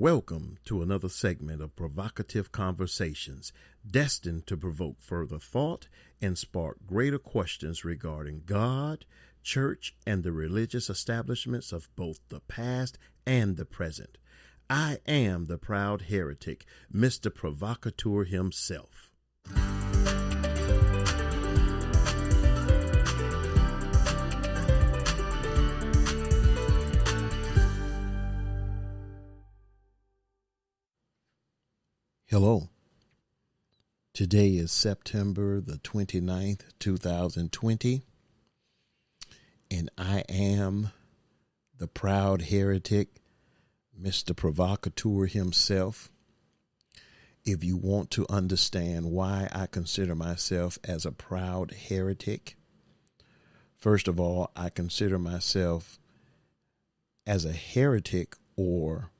Welcome to another segment of provocative conversations destined to provoke further thought and spark greater questions regarding God, church, and the religious establishments of both the past and the present. I am the proud heretic, Mr. Provocateur himself. Hello. Today is September the 29th, 2020, and I am the proud heretic, Mr. Provocateur himself. If you want to understand why I consider myself as a proud heretic, first of all, I consider myself as a heretic, or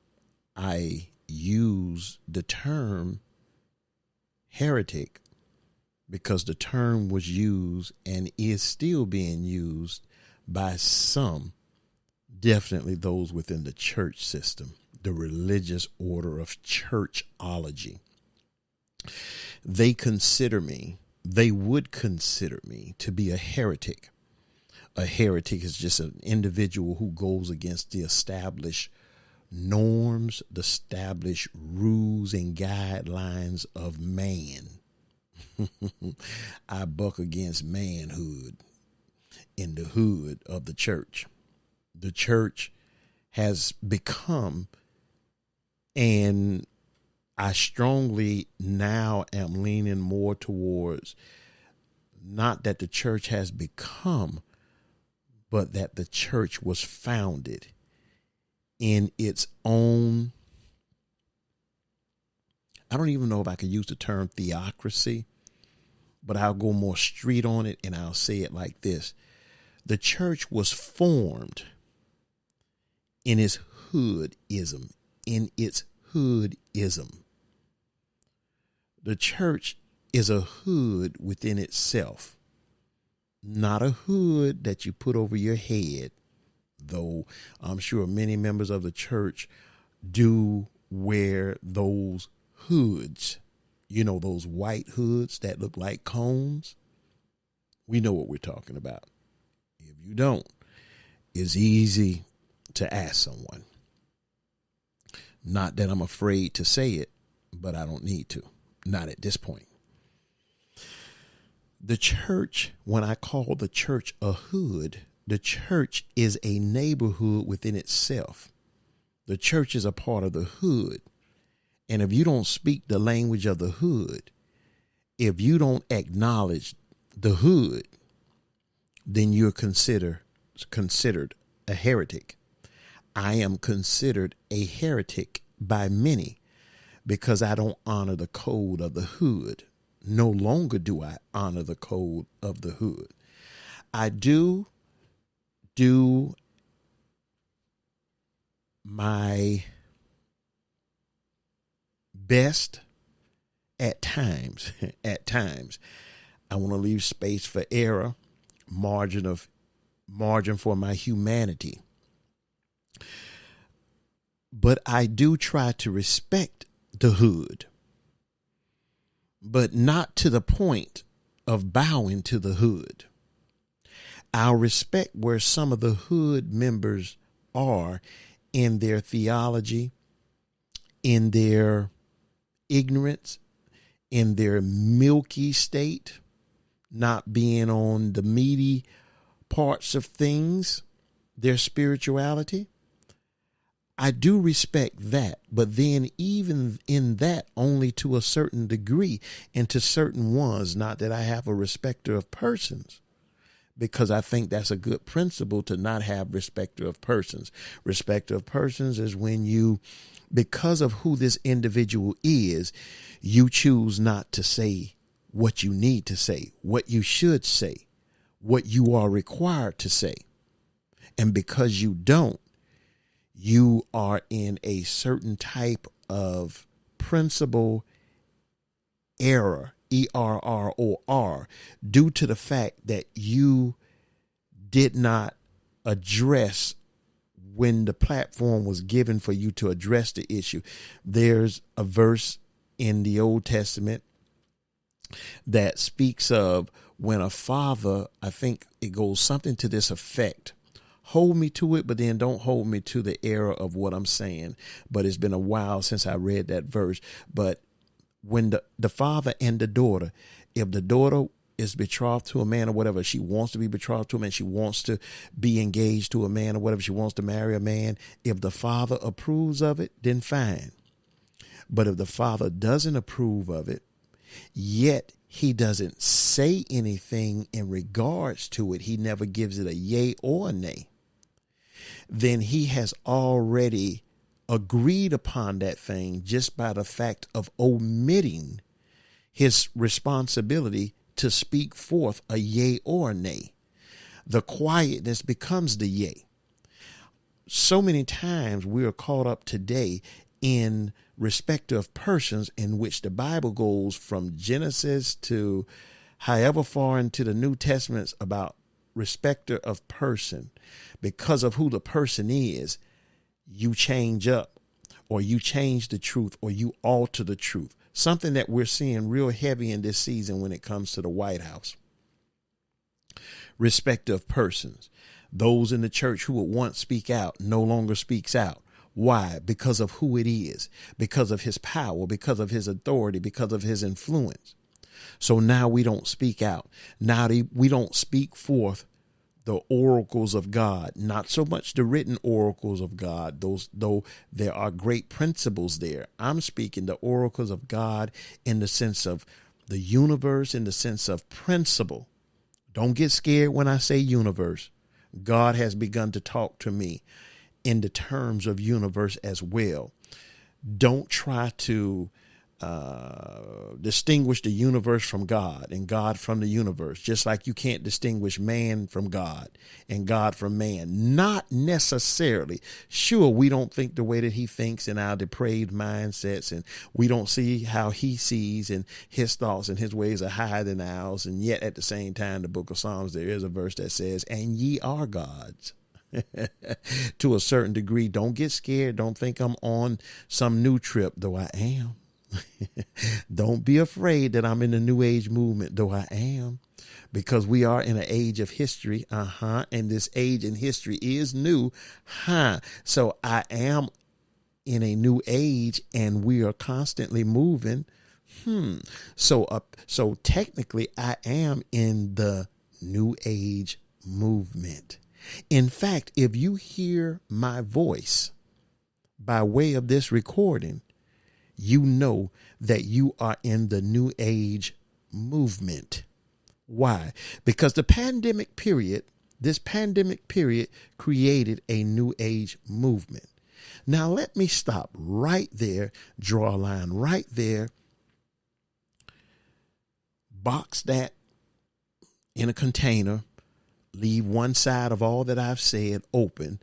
I use the term heretic because the term was used and is still being used by some, definitely those within the church system, the religious order of churchology. They would consider me to be a heretic. A heretic is just an individual who goes against the established norms, the established rules and guidelines of man. I buck against manhood in the hood of the church. The church has become, and I strongly now am leaning more towards not that the church has become, but that the church was founded in its own, I don't even know if I could use the term theocracy, but I'll go more street on it and I'll say it like this. The church was formed in its hoodism, The church is a hood within itself, not a hood that you put over your head, though I'm sure many members of the church do wear those hoods, those white hoods that look like cones. We know what we're talking about. If you don't, it's easy to ask someone. Not that I'm afraid to say it, but I don't need to. Not at this point. The church, when I call the church a hood, the church is a neighborhood within itself. The church is a part of the hood. And if you don't speak the language of the hood, if you don't acknowledge the hood, then you're considered a heretic. I am considered a heretic by many because I don't honor the code of the hood. No longer do I honor the code of the hood. I do my best at times. I want to leave space for error, margin for my humanity. But I do try to respect the hood, but not to the point of bowing to the hood. I'll respect where some of the hood members are in their theology, in their ignorance, in their milky state, not being on the meaty parts of things, their spirituality. I do respect that, but then even in that, only to a certain degree, and to certain ones, not that I have a respecter of persons, because I think that's a good principle to not have respecter of persons. Respecter of persons is when you, because of who this individual is, you choose not to say what you need to say, what you should say, what you are required to say. And because you don't, you are in a certain type of principle error, ERROR, due to the fact that you did not address when the platform was given for you to address the issue. There's a verse in the Old Testament that speaks of when a father, I think it goes something to this effect. Hold me to it, but then don't hold me to the error of what I'm saying. But it's been a while since I read that verse. But when the father and the daughter, if the daughter is betrothed to a man or whatever, she wants to be betrothed to a man, she wants to be engaged to a man or whatever, she wants to marry a man, if the father approves of it, then fine. But if the father doesn't approve of it, yet he doesn't say anything in regards to it, he never gives it a yay or a nay, then he has already agreed upon that thing just by the fact of omitting his responsibility to speak forth a yay or a nay. The quietness becomes the yay. So many times we are caught up today in respect of persons in which the Bible goes from Genesis to however far into the New Testament about respecter of person. Because of who the person is, you change up, or you change the truth, or you alter the truth. Something that we're seeing real heavy in this season when it comes to the White House. Respect of persons. Those in the church who would once speak out no longer speaks out. Why? Because of who it is, because of his power, because of his authority, because of his influence. So now we don't speak out. Now we don't speak forth the oracles of God, not so much the written oracles of God, though there are great principles there. I'm speaking the oracles of God in the sense of the universe, in the sense of principle. Don't get scared when I say universe. God has begun to talk to me in the terms of universe as well. Don't try to distinguish the universe from God and God from the universe, just like you can't distinguish man from God and God from man. Not necessarily. Sure, we don't think the way that he thinks in our depraved mindsets, and we don't see how he sees, and his thoughts and his ways are higher than ours. And yet at the same time, the book of Psalms, there is a verse that says, and ye are gods. To a certain degree. Don't get scared. Don't think I'm on some new trip, though I am. Don't be afraid that I'm in the New Age movement, though I am, because we are in an age of history. And this age in history is new. So I am in a new age, and we are constantly moving. So technically I am in the New Age movement. In fact, if you hear my voice by way of this recording, you know that you are in the New Age movement. Why? Because this pandemic period created a New Age movement. Now, let me stop right there, draw a line right there, box that in a container, leave one side of all that I've said open,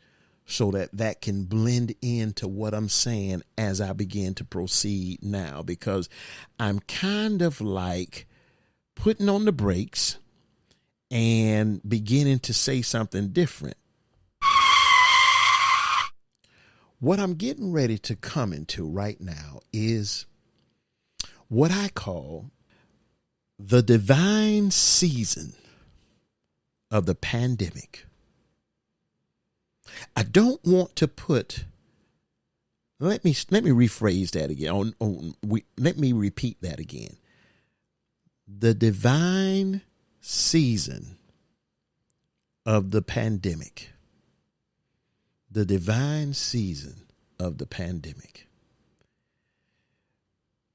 so that can blend into what I'm saying as I begin to proceed now, because I'm kind of like putting on the brakes and beginning to say something different. What I'm getting ready to come into right now is what I call the divine season of the pandemic. I don't want to put, let me rephrase that again. Let me repeat that again. The divine season of the pandemic. The divine season of the pandemic.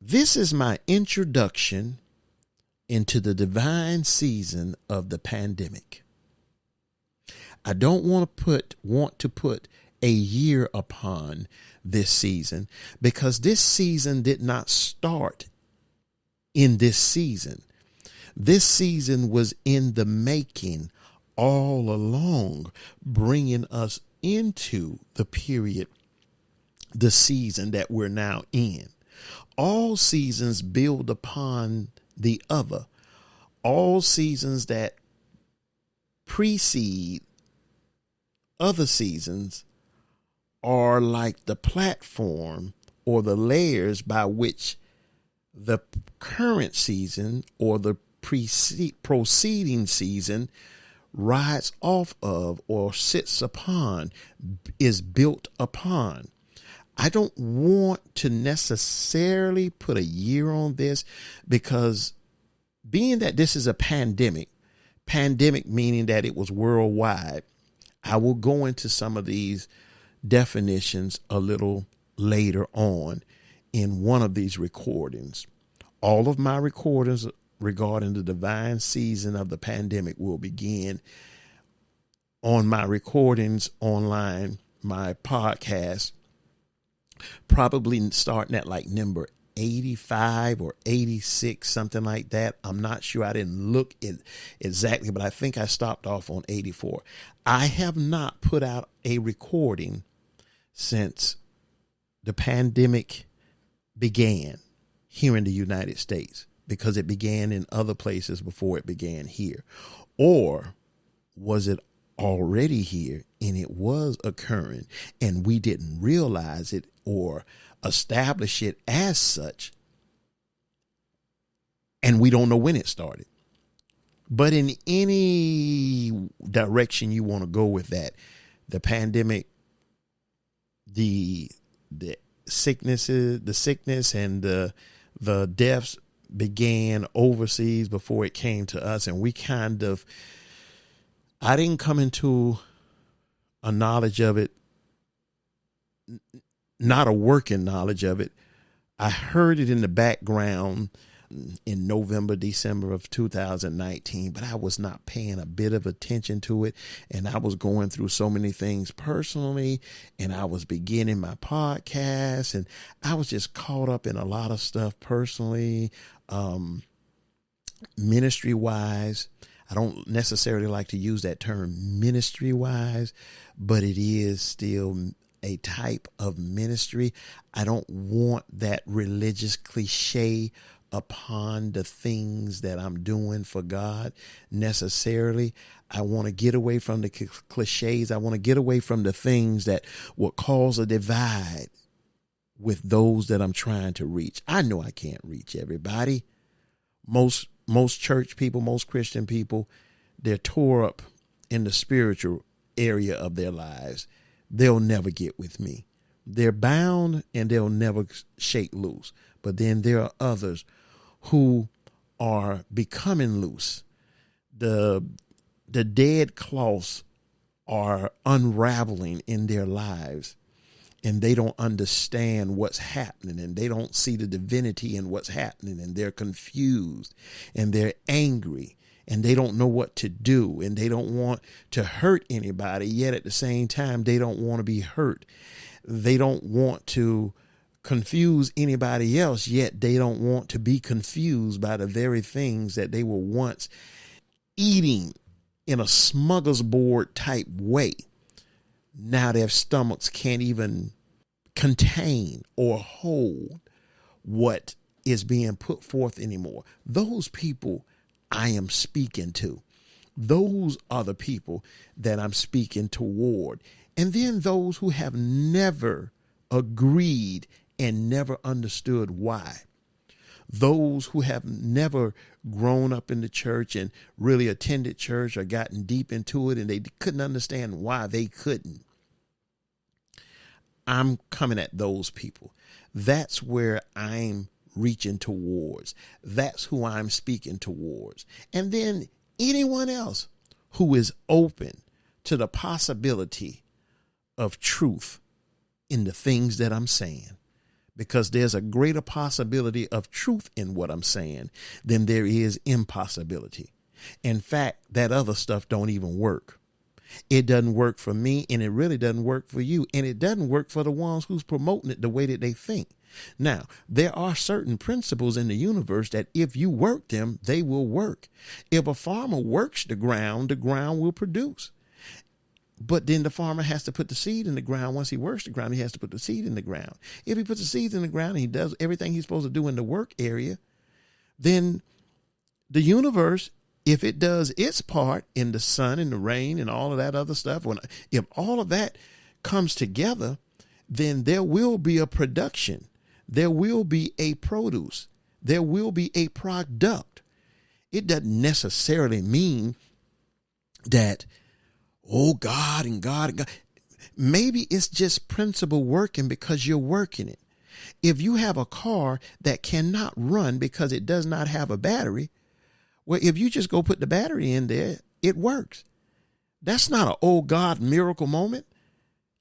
This is my introduction into the divine season of the pandemic. I don't want to put a year upon this season, because this season did not start in this season. This season was in the making all along, bringing us into the period, the season that we're now in. All seasons build upon the other. All seasons that precede other seasons are like the platform or the layers by which the current season or the proceeding season rides off of or sits upon, is built upon. I don't want to necessarily put a year on this, because being that this is a pandemic meaning that it was worldwide, I will go into some of these definitions a little later on in one of these recordings. All of my recordings regarding the divine season of the pandemic will begin on my recordings online, my podcast, probably starting at like number 85 or 86, something like that. I'm not sure. I didn't look it exactly, but I think I stopped off on 84. I have not put out a recording since the pandemic began here in the United States, because it began in other places before it began here. Or was it already here and it was occurring and we didn't realize it or establish it as such, and we don't know when it started? But in any direction you want to go with that, the pandemic, the sickness and the deaths began overseas before it came to us. And I didn't come into a knowledge of it, not a working knowledge of it. I heard it in the background in November, December of 2019, but I was not paying a bit of attention to it. And I was going through so many things personally, and I was beginning my podcast, and I was just caught up in a lot of stuff personally, ministry wise. I don't necessarily like to use that term ministry wise, but it is still a type of ministry. I don't want that religious cliche upon the things that I'm doing for God necessarily. I want to get away from the cliches. I want to get away from the things that will cause a divide with those that I'm trying to reach. I know I can't reach everybody. Most church people, most Christian people, they're tore up in the spiritual area of their lives. They'll never get with me. They're bound and they'll never shake loose. But then there are others who are becoming loose. The dead cloths are unraveling in their lives, and they don't understand what's happening, and they don't see the divinity in what's happening, and they're confused and they're angry and they don't know what to do, and they don't want to hurt anybody, yet at the same time they don't want to be hurt. They don't want to confuse anybody else, yet they don't want to be confused by the very things that they were once eating in a smorgasbord type way. Now their stomachs can't even contain or hold what is being put forth anymore. Those people I am speaking to. Those are the people that I'm speaking toward. And then those who have never agreed and never understood why. Those who have never grown up in the church and really attended church or gotten deep into it, and they couldn't understand why they couldn't. I'm coming at those people. That's where I'm reaching towards. That's who I'm speaking towards. And then anyone else who is open to the possibility of truth in the things that I'm saying, because there's a greater possibility of truth in what I'm saying than there is impossibility. In fact, that other stuff don't even work. It doesn't work for me, and it really doesn't work for you, and it doesn't work for the ones who's promoting it the way that they think. Now, there are certain principles in the universe that if you work them, they will work. If a farmer works the ground will produce. But then the farmer has to put the seed in the ground. Once he works the ground, he has to put the seed in the ground. If he puts the seeds in the ground and he does everything he's supposed to do in the work area, then the universe, if it does its part in the sun and the rain and all of that other stuff, if all of that comes together, then there will be a production. There will be a produce. There will be a product. It doesn't necessarily mean that, oh, God and God and God. Maybe it's just principle working because you're working it. If you have a car that cannot run because it does not have a battery, well, if you just go put the battery in there, it works. That's not an oh God miracle moment.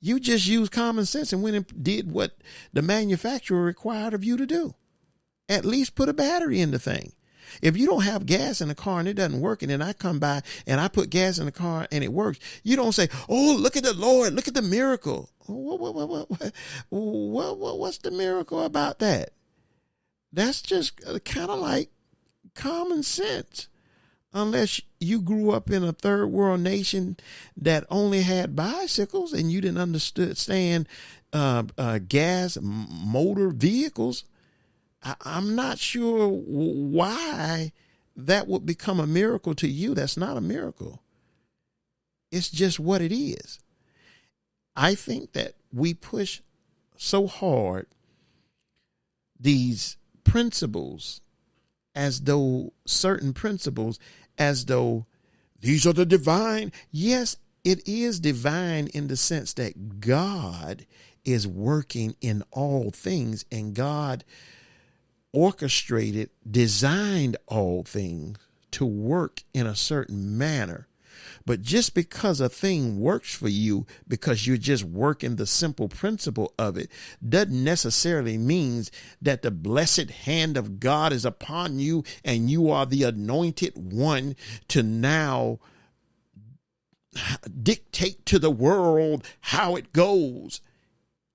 You just used common sense and went and did what the manufacturer required of you to do. At least put a battery in the thing. If you don't have gas in the car and it doesn't work, and then I come by and I put gas in the car and it works, you don't say, oh, look at the Lord, look at the miracle. What's the miracle about that? That's just kind of like common sense. Unless you grew up in a third world nation that only had bicycles and you didn't understand gas motor vehicles. I'm not sure why that would become a miracle to you. That's not a miracle. It's just what it is. I think that we push so hard these principles as though these are the divine. Yes, it is divine in the sense that God is working in all things, and God orchestrated, designed all things to work in a certain manner. But just because a thing works for you, because you're just working the simple principle of it, doesn't necessarily mean that the blessed hand of God is upon you and you are the anointed one to now dictate to the world how it goes.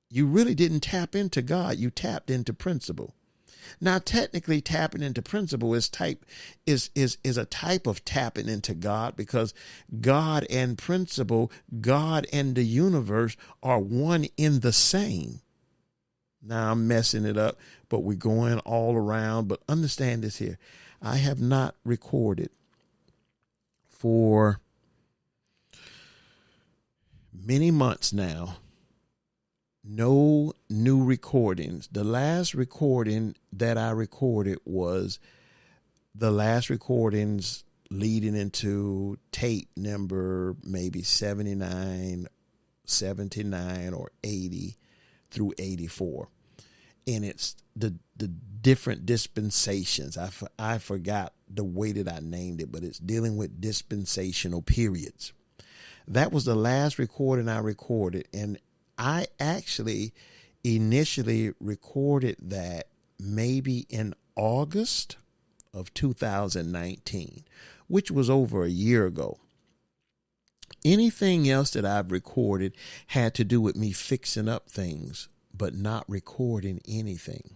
You really didn't tap into God. You tapped into principle. Now, technically, tapping into principle is a type of tapping into God, because God and principle, God and the universe are one in the same. Now, I'm messing it up, but we're going all around. But understand this here. I have not recorded for many months now. No new recordings. The last recording that I recorded was the last recordings leading into tape number maybe 79, 79 or 80 through 84. And it's the different dispensations. I forgot the way that I named it, but it's dealing with dispensational periods. That was the last recording I recorded, and I actually initially recorded that maybe in August of 2019, which was over a year ago. Anything else that I've recorded had to do with me fixing up things, but not recording anything.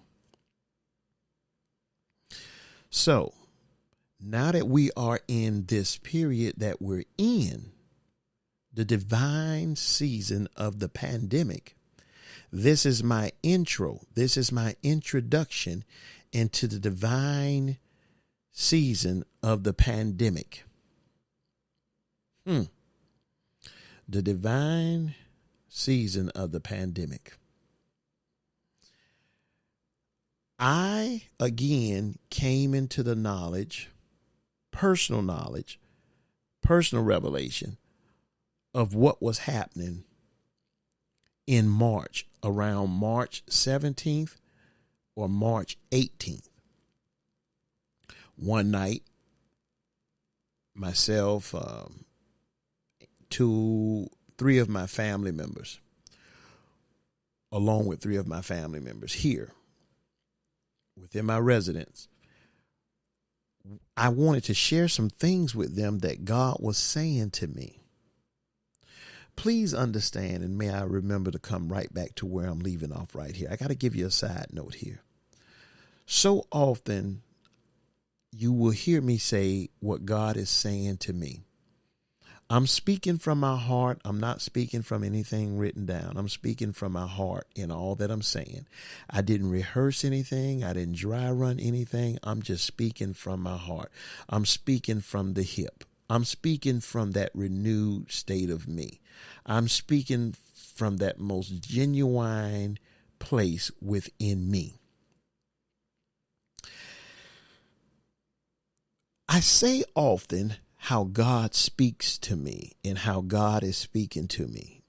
So now that we are in this period that we're in, the divine season of the pandemic, this is my intro. This is my introduction into the divine season of the pandemic. The divine season of the pandemic. I, again, came into the knowledge, personal revelation of what was happening in March, around March 17th or March 18th. One night, myself, three of my family members, along with three of my family members here within my residence, I wanted to share some things with them that God was saying to me. Please understand, and may I remember to come right back to where I'm leaving off right here. I got to give you a side note here. So often you will hear me say what God is saying to me. I'm speaking from my heart. I'm not speaking from anything written down. I'm speaking from my heart in all that I'm saying. I didn't rehearse anything. I didn't dry run anything. I'm just speaking from my heart. I'm speaking from the hip. I'm speaking from that renewed state of me. I'm speaking from that most genuine place within me. I say often how God speaks to me and how God is speaking to me.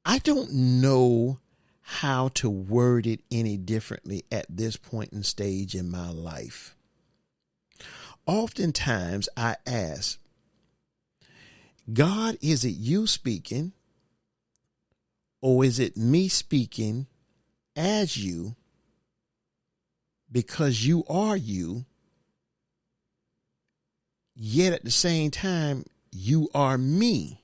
I don't know how to word it any differently at this point in stage in my life. Oftentimes I ask, God, is it you speaking, or is it me speaking as you, because you are you, yet at the same time you are me,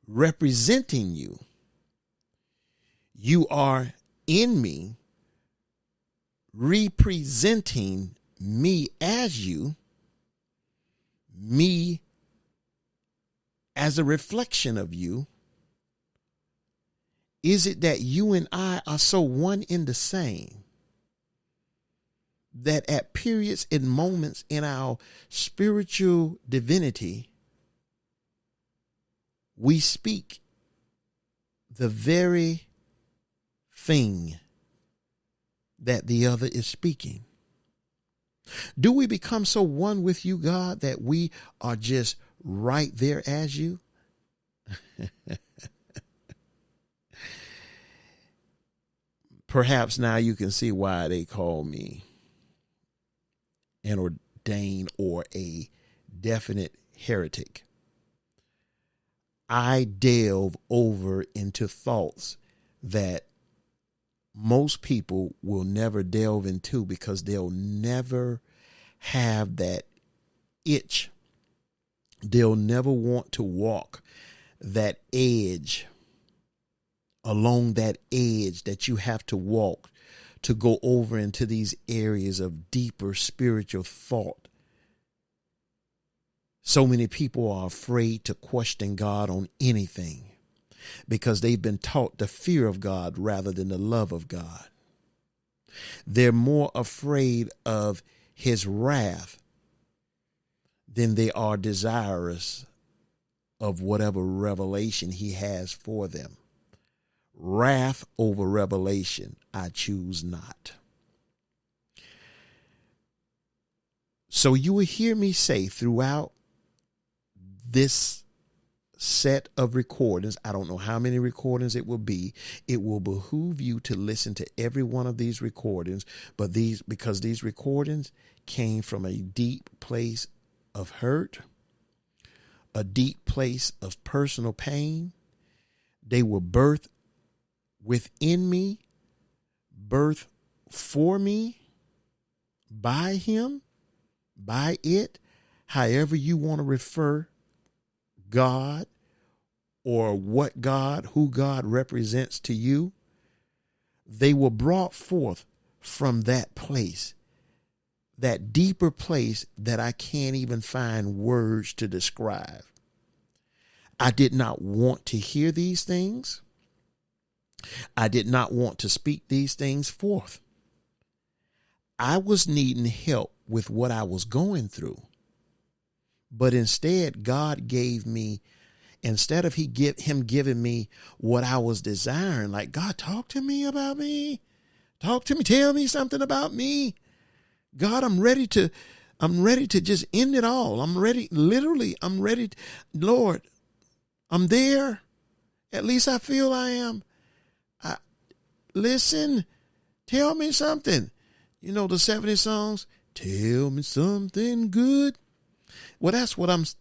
representing you. You are in me, representing me as you, me as a reflection of you. Is it that you and I are so one in the same that at periods and moments in our spiritual divinity, we speak the very thing that the other is speaking? Do we become so one with you, God, that we are just right there as you? Perhaps now you can see why they call me an ordained or a definite heretic. I delve over into thoughts that most people will never delve into because they'll never have that itch. They'll never want to walk that edge, along that edge that you have to walk to go over into these areas of deeper spiritual thought. So many people are afraid to question God on anything because they've been taught the fear of God rather than the love of God. They're more afraid of his wrath than they are desirous of whatever revelation he has for them. Wrath over revelation, I choose not. So you will hear me say throughout this set of recordings, I don't know how many recordings it will be. It will behoove you to listen to every one of these recordings, but because these recordings came from a deep place of hurt, a deep place of personal pain. They were birthed within me, birthed for me, by him, by it, however you want to refer God or what God, who God represents to you. They were brought forth from that place, that deeper place that I can't even find words to describe. I did not want to hear these things. I did not want to speak these things forth. I was needing help with what I was going through. But instead, God gave me, instead of him giving me what I was desiring, like, God, talk to me about me. Talk to me. Tell me something about me. God, I'm ready to just end it all. I'm ready. Literally, I'm ready. Lord, I'm there. At least I feel I am. Listen, tell me something. You know, the 70 songs, tell me something good. Well, that's what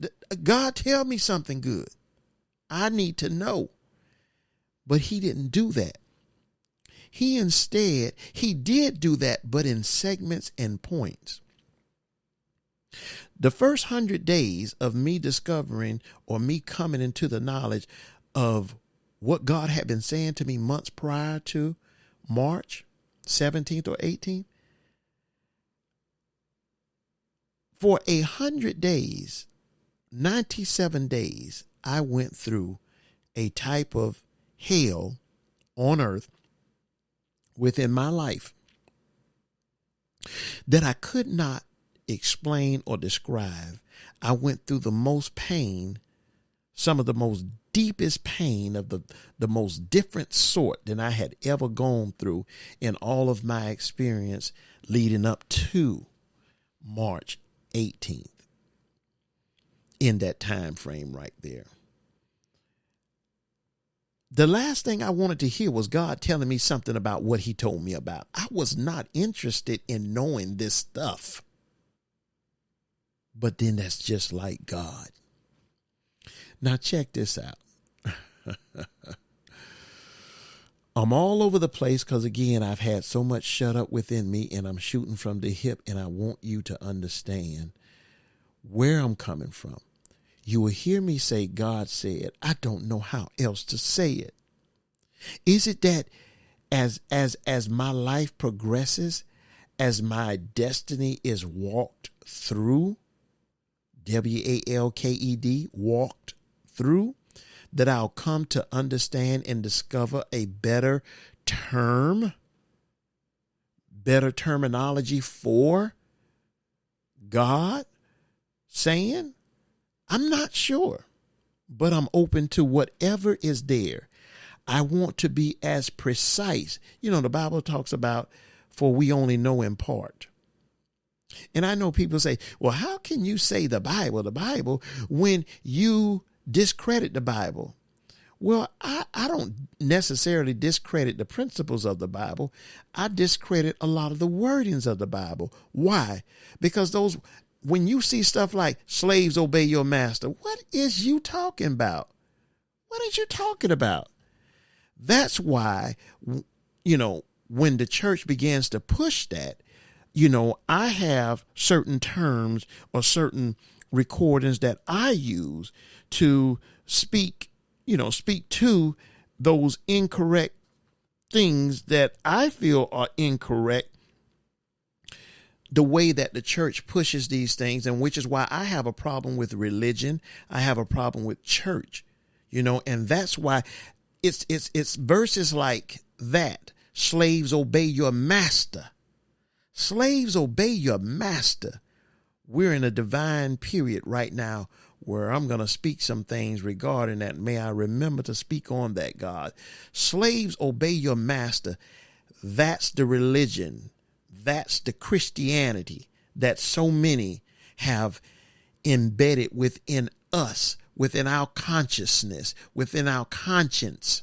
God, tell me something good. I need to know. But he didn't do that. He did do that, but in segments and points. The first 100 days of me discovering or me coming into the knowledge of what God had been saying to me months prior to March 17th or 18th, for 100 days, 97 days, I went through a type of hell on earth within my life that I could not explain or describe. I went through the most pain, some of the most deepest pain of the most different sort than I had ever gone through in all of my experience leading up to March 18th. In that time frame right there. The last thing I wanted to hear was God telling me something about what he told me about. I was not interested in knowing this stuff. But then that's just like God. Now check this out. I'm all over the place because, again, I've had so much shut up within me and I'm shooting from the hip, and I want you to understand where I'm coming from. You will hear me say, God said. I don't know how else to say it. Is it that as my life progresses, as my destiny is walked through, WALKED, walked through, that I'll come to understand and discover a better terminology for God saying? I'm not sure, but I'm open to whatever is there. I want to be as precise. You know, the Bible talks about, for we only know in part. And I know people say, well, how can you say the Bible, when you discredit the Bible? Well, I don't necessarily discredit the principles of the Bible. I discredit a lot of the wordings of the Bible. Why? Because when you see stuff like slaves obey your master, what is you talking about? What are you talking about? That's why, you know, when the church begins to push that, you know, I have certain terms or certain recordings that I use to speak to those incorrect things that I feel are incorrect, the way that the church pushes these things, and which is why I have a problem with religion. I have a problem with church, you know, and that's why it's verses like that. Slaves obey your master. Slaves obey your master. We're in a divine period right now where I'm going to speak some things regarding that. May I remember to speak on that, God. Slaves obey your master. That's the religion. That's the Christianity that so many have embedded within us, within our consciousness, within our conscience.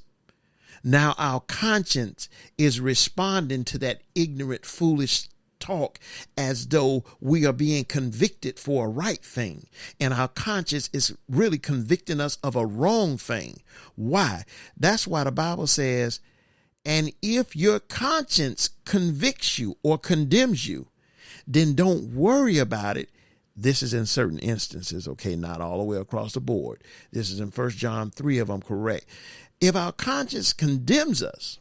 Now our conscience is responding to that ignorant, foolish talk as though we are being convicted for a right thing. And our conscience is really convicting us of a wrong thing. Why? That's why the Bible says, and if your conscience convicts you or condemns you, then don't worry about it. This is in certain instances, okay, not all the way across the board. This is in 1 John 3 if I'm correct. If our conscience condemns us,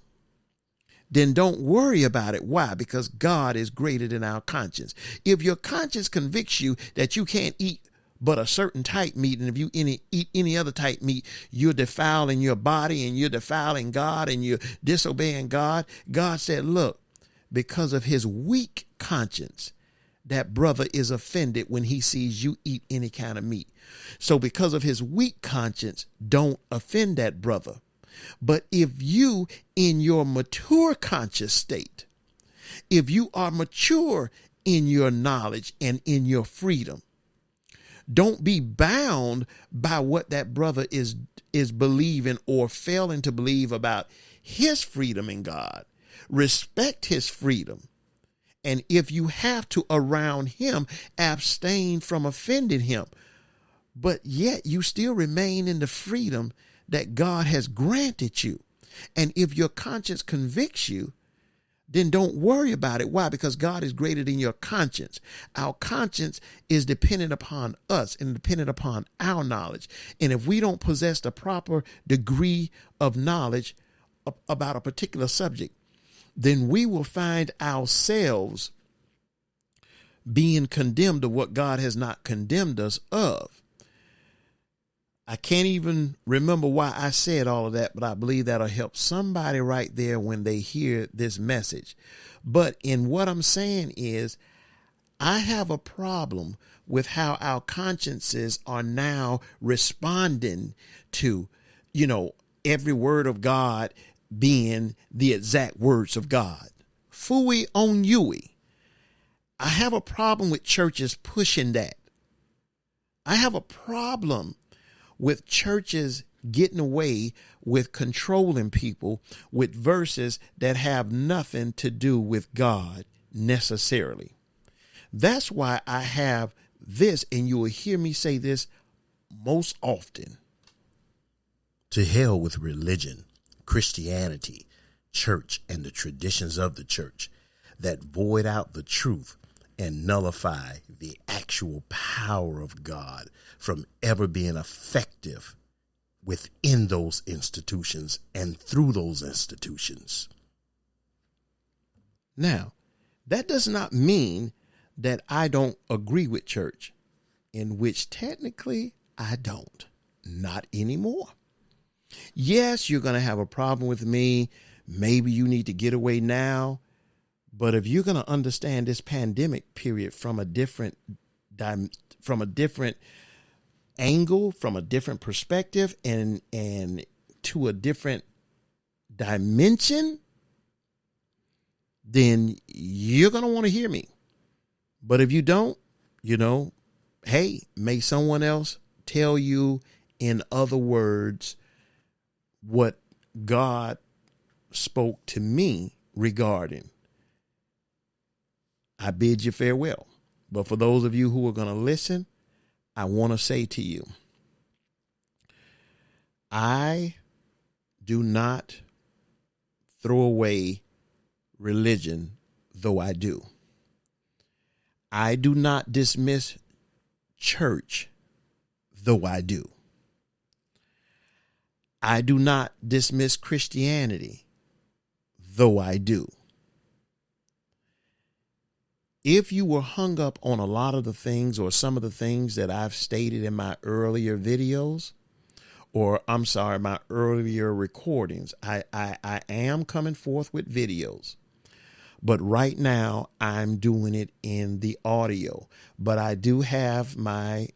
then don't worry about it. Why? Because God is greater than our conscience. If your conscience convicts you that you can't eat but a certain type meat, and if you eat any other type meat, you're defiling your body and you're defiling God and you're disobeying God. God said, look, because of his weak conscience, that brother is offended when he sees you eat any kind of meat. So because of his weak conscience, don't offend that brother. But if you, in your mature conscious state, if you are mature in your knowledge and in your freedom, don't be bound by what that brother is believing or failing to believe about his freedom in God. Respect his freedom. And if you have to around him, abstain from offending him. But yet you still remain in the freedom that God has granted you. And if your conscience convicts you, then don't worry about it. Why? Because God is greater than your conscience. Our conscience is dependent upon us and dependent upon our knowledge. And if we don't possess the proper degree of knowledge about a particular subject, then we will find ourselves being condemned of what God has not condemned us of. I can't even remember why I said all of that, but I believe that'll help somebody right there when they hear this message. But in what I'm saying is, I have a problem with how our consciences are now responding to every word of God being the exact words of God. Fooey on Yui. I have a problem with churches pushing that. I have a problem with churches getting away with controlling people with verses that have nothing to do with God necessarily. That's why I have this, and you will hear me say this most often. To hell with religion, Christianity, church, and the traditions of the church that void out the truth and nullify the actual power of God from ever being effective within those institutions and through those institutions. Now, that does not mean that I don't agree with church, in which technically I don't, not anymore. Yes, you're going to have a problem with me. Maybe you need to get away now. But if you're going to understand this pandemic period from a different angle, from a different perspective, and to a different dimension, then you're going to want to hear me. But if you don't, hey, may someone else tell you in other words what God spoke to me regarding. I bid you farewell. But for those of you who are going to listen, I want to say to you, I do not throw away religion, though I do. I do not dismiss church, though I do. I do not dismiss Christianity, though I do. If you were hung up on a lot of the things or some of the things that I've stated in my earlier videos, my earlier recordings, I am coming forth with videos. But right now I'm doing it in the audio. But I do have my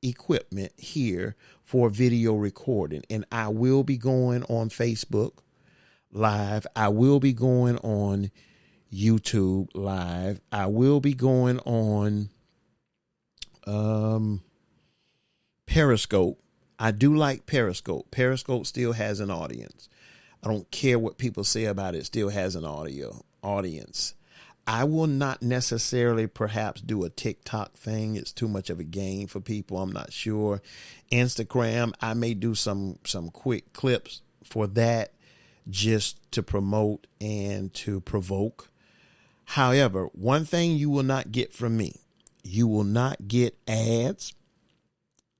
equipment here for video recording. And I will be going on Facebook Live. I will be going on YouTube Live. I will be going on Periscope. I do like Periscope. Periscope still has an audience. I don't care what people say about it. It still has an audience. I will not necessarily perhaps do a TikTok thing. It's too much of a game for people. I'm not sure. Instagram, I may do some quick clips for that just to promote and to provoke. However, one thing you will not get from me, you will not get ads.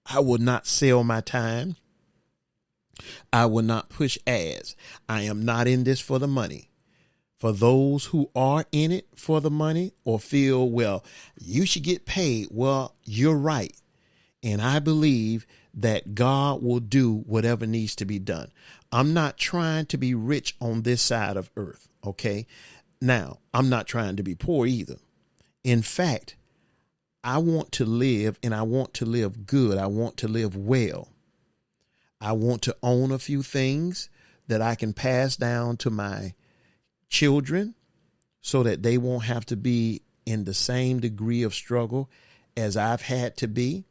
I will not sell my time. I will not push ads. I am not in this for the money. For those who are in it for the money or feel, well, you should get paid. Well, you're right. And I believe that God will do whatever needs to be done. I'm not trying to be rich on this side of earth. Okay. Now, I'm not trying to be poor either. In fact, I want to live, and I want to live good. I want to live well. I want to own a few things that I can pass down to my children so that they won't have to be in the same degree of struggle as I've had to be.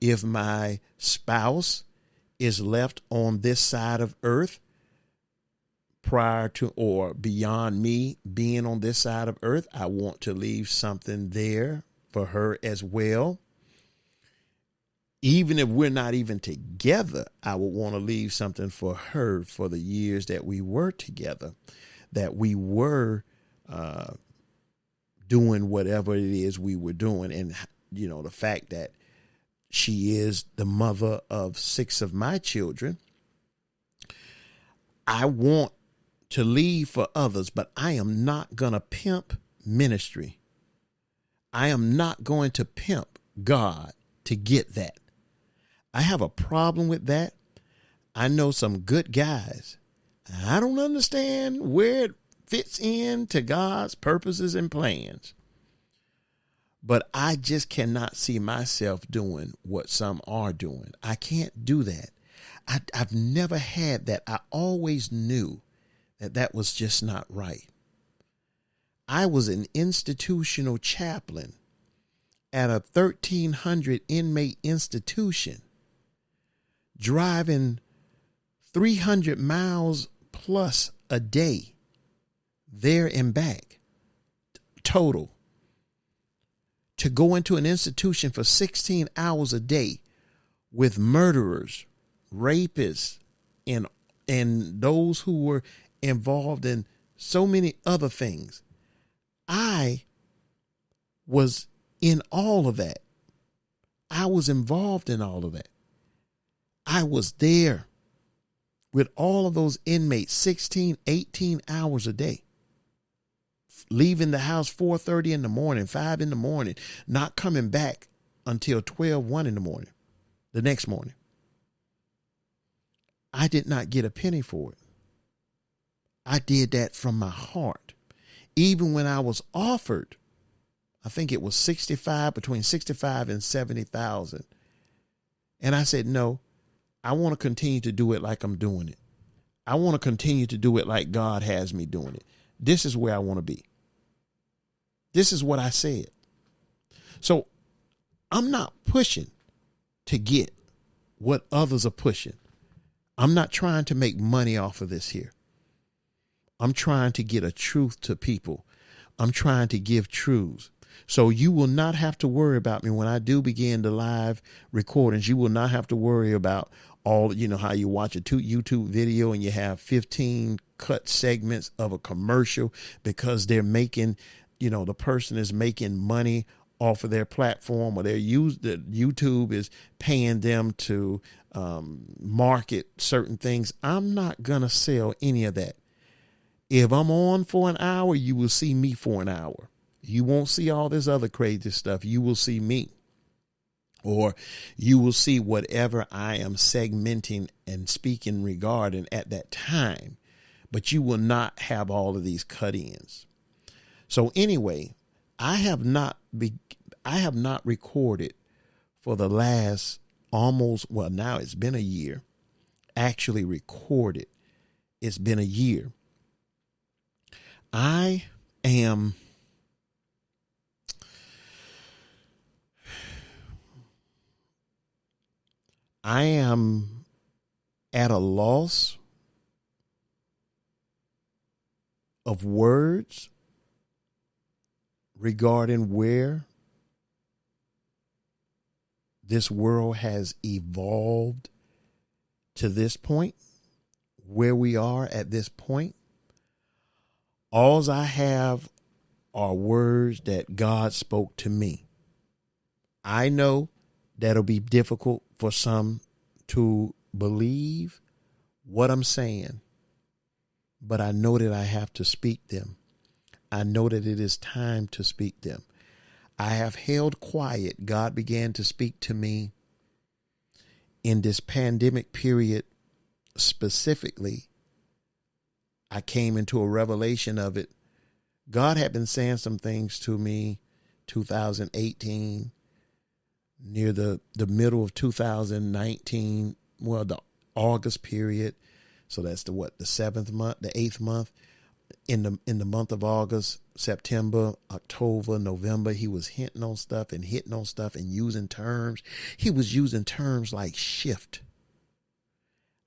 If my spouse is left on this side of earth prior to or beyond me being on this side of earth, I want to leave something there for her as well. Even if we're not even together, I would want to leave something for her for the years that we were together, that we were doing whatever it is we were doing. And, the fact that she is the mother of 6 of my children, I want to leave for others, but I am not going to pimp ministry. I am not going to pimp God to get that. I have a problem with that. I know some good guys. I don't understand where it fits into God's purposes and plans. But I just cannot see myself doing what some are doing. I can't do that. I've never had that. I always knew that that was just not right. I was an institutional chaplain at a 1,300 inmate institution, driving 300 miles plus a day there and back total, to go into an institution for 16 hours a day with murderers, rapists, and those who were involved in so many other things. I was in all of that. I was involved in all of that. I was there with all of those inmates 16, 18 hours a day, leaving the house 4:30 in the morning, 5 in the morning, not coming back until 12, 1 in the morning, the next morning. I did not get a penny for it. I did that from my heart. Even when I was offered, I think it was between 65 and 70,000. And I said, no, I want to continue to do it like I'm doing it. I want to continue to do it like God has me doing it. This is where I want to be. This is what I said. So I'm not pushing to get what others are pushing. I'm not trying to make money off of this here. I'm trying to get a truth to people. I'm trying to give truths. So you will not have to worry about me when I do begin the live recordings. You will not have to worry about all, how you watch a YouTube video and you have 15 cut segments of a commercial because they're making, the person is making money off of their platform, or the YouTube is paying them to market certain things. I'm not going to sell any of that. If I'm on for an hour, you will see me for an hour. You won't see all this other crazy stuff. You will see me, or you will see whatever I am segmenting and speaking regarding at that time, but you will not have all of these cut-ins. So anyway, I have not recorded for the last now it's been a year, actually recorded. It's been a year. I am at a loss of words regarding where this world has evolved to this point, where we are at this point. All I have are words that God spoke to me. I know that'll be difficult for some to believe what I'm saying, but I know that I have to speak them. I know that it is time to speak them. I have held quiet. God began to speak to me in this pandemic period specifically. I came into a revelation of it. God had been saying some things to me 2018, near the middle of 2019, the August period. So that's the 7th month, the 8th month. In the month of August, September, October, November, he was hinting on stuff and hitting on stuff and using terms. He was using terms like shift.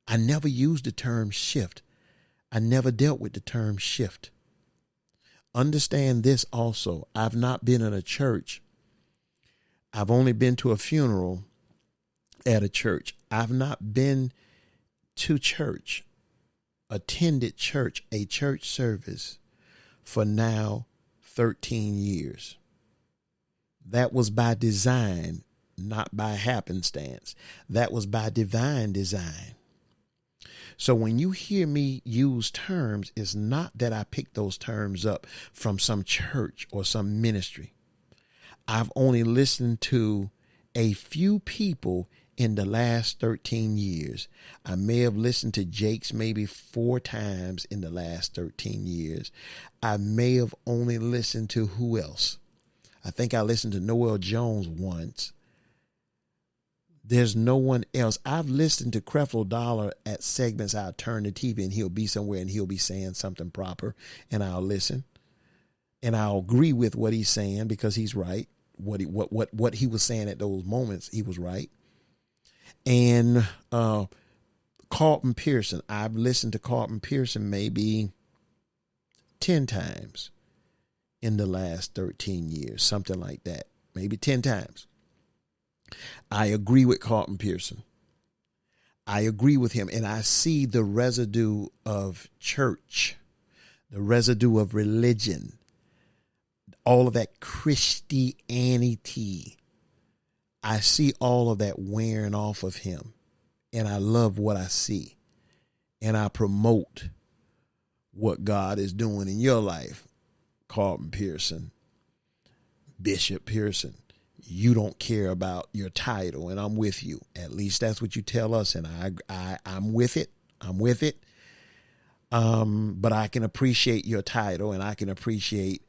I never used the term shift. I never dealt with the term shift. Understand this also. I've not been in a church. I've only been to a funeral at a church. I've not been to church, attended church, a church service for now 13 years. That was by design, not by happenstance. That was by divine design. So when you hear me use terms, it's not that I picked those terms up from some church or some ministry. I've only listened to a few people in the last 13 years. I may have listened to Jake's maybe 4 times in the last 13 years. I may have only listened to who else? I think I listened to Noel Jones once. There's no one else. I've listened to Creflo Dollar at segments. I'll turn the TV and he'll be somewhere and he'll be saying something proper, and I'll listen and I'll agree with what he's saying because he's right. What he was saying at those moments, he was right. And Carlton Pearson, I've listened to Carlton Pearson maybe 10 times in the last 13 years, something like that, maybe 10 times. I agree with Carlton Pearson. I agree with him, and I see the residue of church, the residue of religion, all of that Christianity. I see all of that wearing off of him, and I love what I see, and I promote what God is doing in your life. Carlton Pearson, Bishop Pearson, you don't care about your title, and I'm with you. At least that's what you tell us, and I'm with it. I'm with it. But I can appreciate your title, and I can appreciate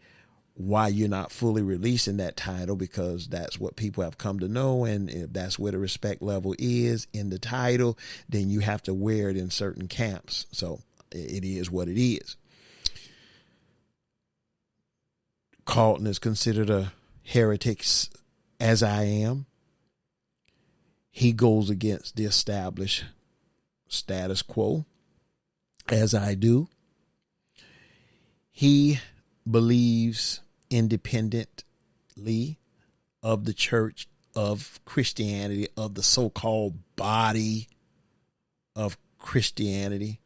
why you're not fully releasing that title, because that's what people have come to know. And if that's where the respect level is in the title, then you have to wear it in certain camps. So it is what it is. Carlton is considered a heretic, as I am. He goes against the established status quo, as I do. He believes independently of the church, of Christianity, of the so-called body of Christianity.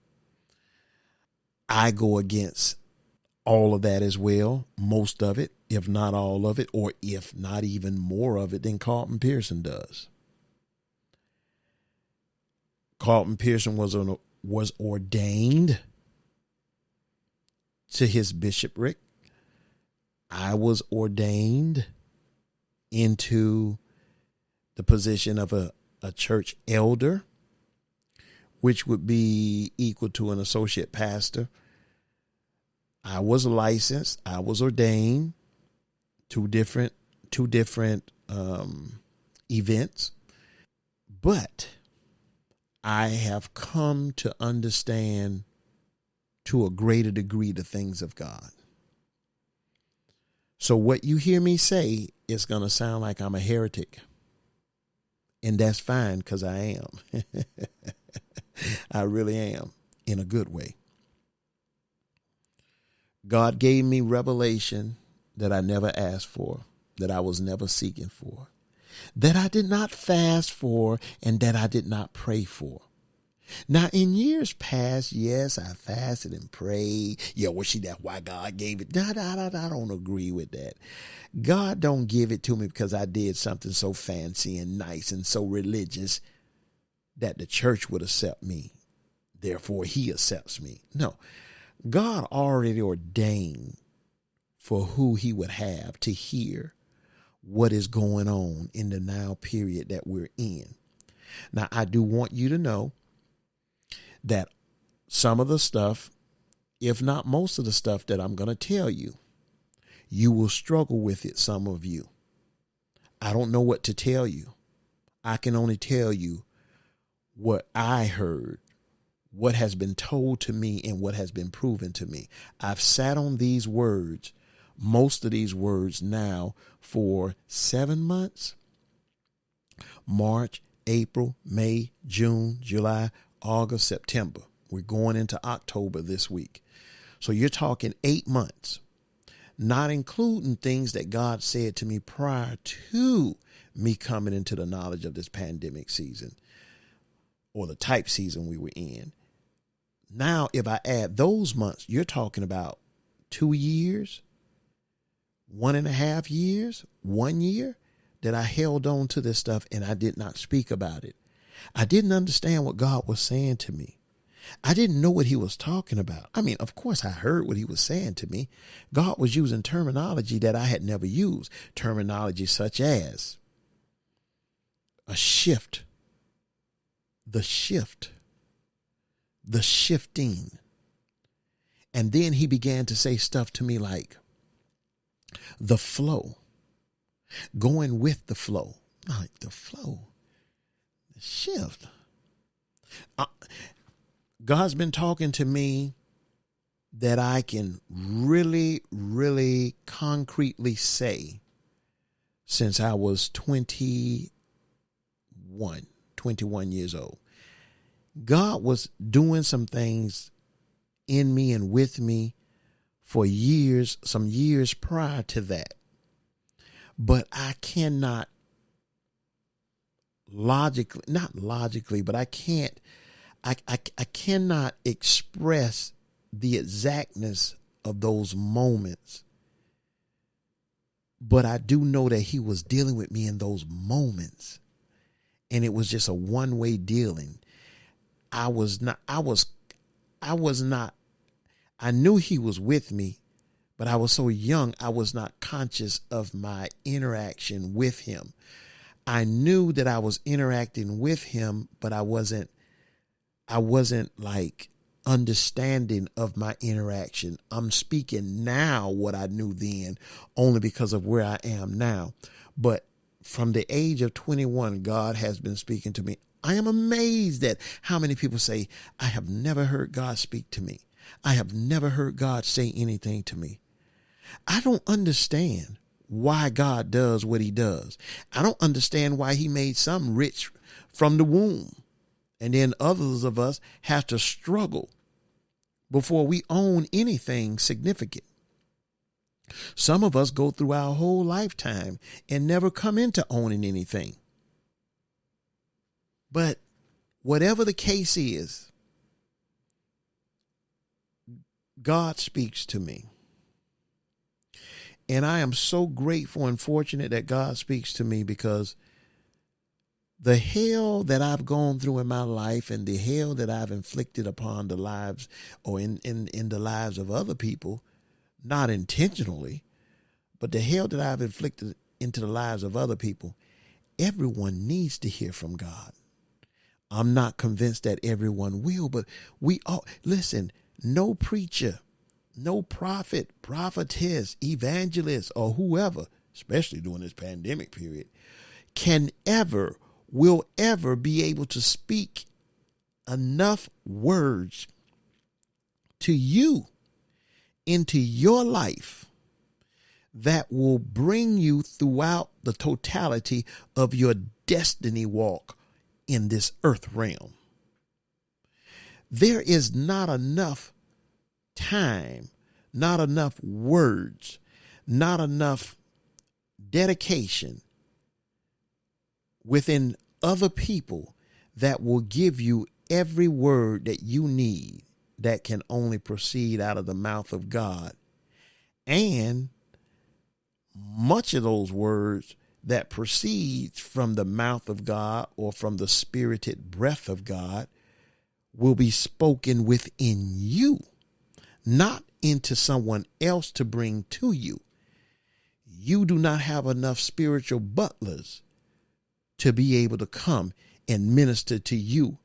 I go against all of that as well, most of it, if not all of it, or if not even more of it than Carlton Pearson does. Carlton Pearson was ordained to his bishopric. I was ordained into the position of a church elder, which would be equal to an associate pastor. I was licensed. I was ordained. Two different events. But I have come to understand to a greater degree the things of God. So what you hear me say is going to sound like I'm a heretic. And that's fine, because I am. I really am, in a good way. God gave me revelation that I never asked for, that I was never seeking for, that I did not fast for, and that I did not pray for. Now, in years past, yes, I fasted and prayed. Yeah, well, see, that's why God gave it. I don't agree with that. God don't give it to me because I did something so fancy and nice and so religious that the church would accept me. Therefore, he accepts me. No, God already ordained for who he would have to hear what is going on in the now period that we're in. Now, I do want you to know that some of the stuff, if not most of the stuff that I'm going to tell you, you will struggle with it, some of you. I don't know what to tell you. I can only tell you what I heard, what has been told to me, and what has been proven to me. I've sat on these words, most of these words now, for 7 months. March, April, May, June, July, August, September. We're going into October this week. So you're talking 8 months, not including things that God said to me prior to me coming into the knowledge of this pandemic season, or the type season we were in. Now, if I add those months, you're talking about 2 years, 1.5 years, 1 year that I held on to this stuff and I did not speak about it. I didn't understand what God was saying to me. I didn't know what he was talking about. I mean, of course, I heard what he was saying to me. God was using terminology that I had never used, terminology such as a shift, the shifting. And then he began to say stuff to me like the flow, going with the flow. Like the flow. shift. God's been talking to me that I can really, really concretely say since I was 21 years old. God was doing some things in me and with me for years, some years prior to that. But I cannot not logically, but I cannot express the exactness of those moments. But I do know that he was dealing with me in those moments. And it was just a one-way dealing. I knew he was with me, but I was so young, I was not conscious of my interaction with him. I knew that I was interacting with him, but I wasn't like understanding of my interaction. I'm speaking now what I knew then only because of where I am now. But from the age of 21, God has been speaking to me. I am amazed at how many people say, I have never heard God speak to me. I have never heard God say anything to me. I don't understand why God does what he does. I don't understand why he made some rich from the womb. And then others of us have to struggle before we own anything significant. Some of us go through our whole lifetime and never come into owning anything. But whatever the case is, God speaks to me. And I am so grateful and fortunate that God speaks to me, because the hell that I've gone through in my life and the hell that I've inflicted upon the lives or in the lives of other people, not intentionally, but the hell that I've inflicted into the lives of other people, everyone needs to hear from God. I'm not convinced that everyone will, but we all, listen, no preacher, no prophet, prophetess, evangelist, or whoever, especially during this pandemic period, will ever be able to speak enough words to you into your life that will bring you throughout the totality of your destiny walk in this earth realm. There is not enough time, not enough words, not enough dedication within other people that will give you every word that you need that can only proceed out of the mouth of God. And much of those words that proceeds from the mouth of God or from the spirited breath of God will be spoken within you, not into someone else to bring to you. You do not have enough spiritual butlers to be able to come and minister to you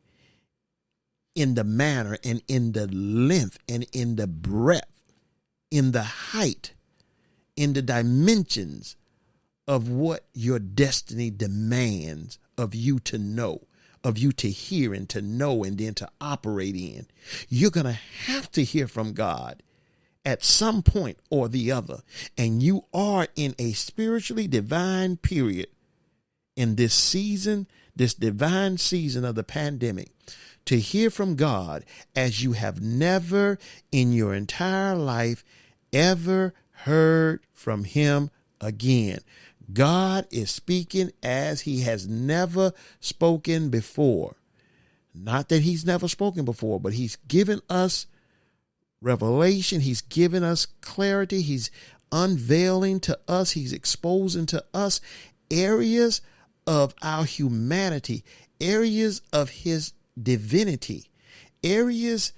in the manner and in the length and in the breadth, in the height, in the dimensions of what your destiny demands of you to know, of you to hear and to know and then to operate in. You're going to have to hear from God at some point or the other. And you are in a spiritually divine period in this season, this divine season of the pandemic, to hear from God as you have never in your entire life ever heard from him again. God is speaking as he has never spoken before. Not that he's never spoken before, but he's given us revelation. He's given us clarity. He's unveiling to us. He's exposing to us areas of our humanity, areas of his divinity, areas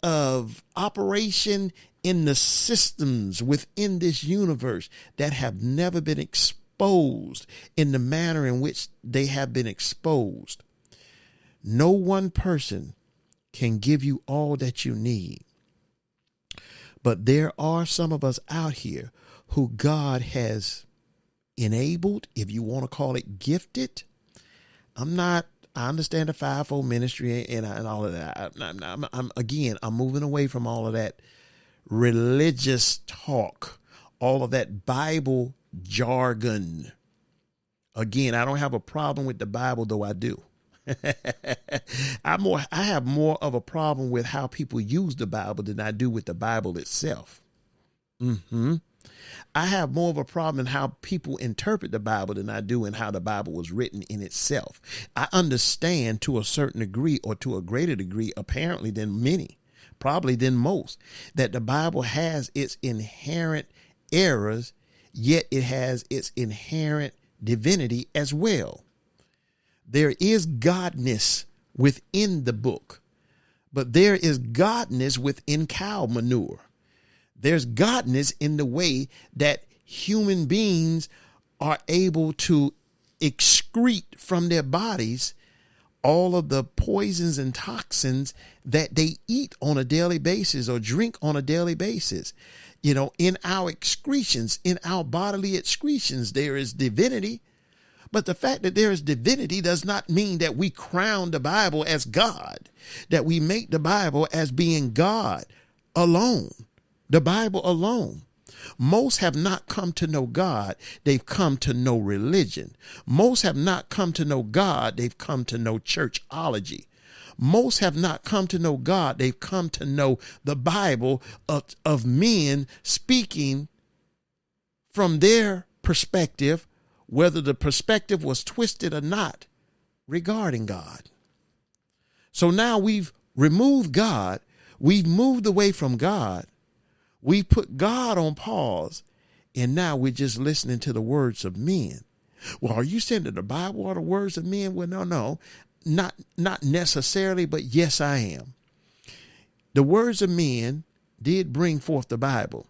of operation in the systems within this universe that have never been exposed in the manner in which they have been exposed. No one person can give you all that you need. But there are some of us out here who God has enabled, if you want to call it gifted. I'm not I understand the fivefold ministry and all of that. I'm moving away from all of that religious talk, all of that Bible jargon. Again, I don't have a problem with the Bible, though I do. I have more of a problem with how people use the Bible than I do with the Bible itself. I have more of a problem in how people interpret the Bible than I do in how the Bible was written in itself. I understand to a certain degree, or to a greater degree, apparently than many, probably than most, that the Bible has its inherent errors, yet it has its inherent divinity as well. There is godness within the book, but there is godness within cow manure. There's godness in the way that human beings are able to excrete from their bodies all of the poisons and toxins that they eat on a daily basis or drink on a daily basis. You know, in our excretions, in our bodily excretions, there is divinity. But the fact that there is divinity does not mean that we crown the Bible as God, that we make the Bible as being God alone. The Bible alone. Most have not come to know God. They've come to know religion. Most have not come to know God. They've come to know churchology. Most have not come to know God. They've come to know the Bible of men speaking from their perspective, whether the perspective was twisted or not, regarding God. So now we've removed God. We've moved away from God. We put God on pause, and now we're just listening to the words of men. Well, are you saying that the Bible are the words of men? Well, no, not necessarily, but yes, I am. The words of men did bring forth the Bible.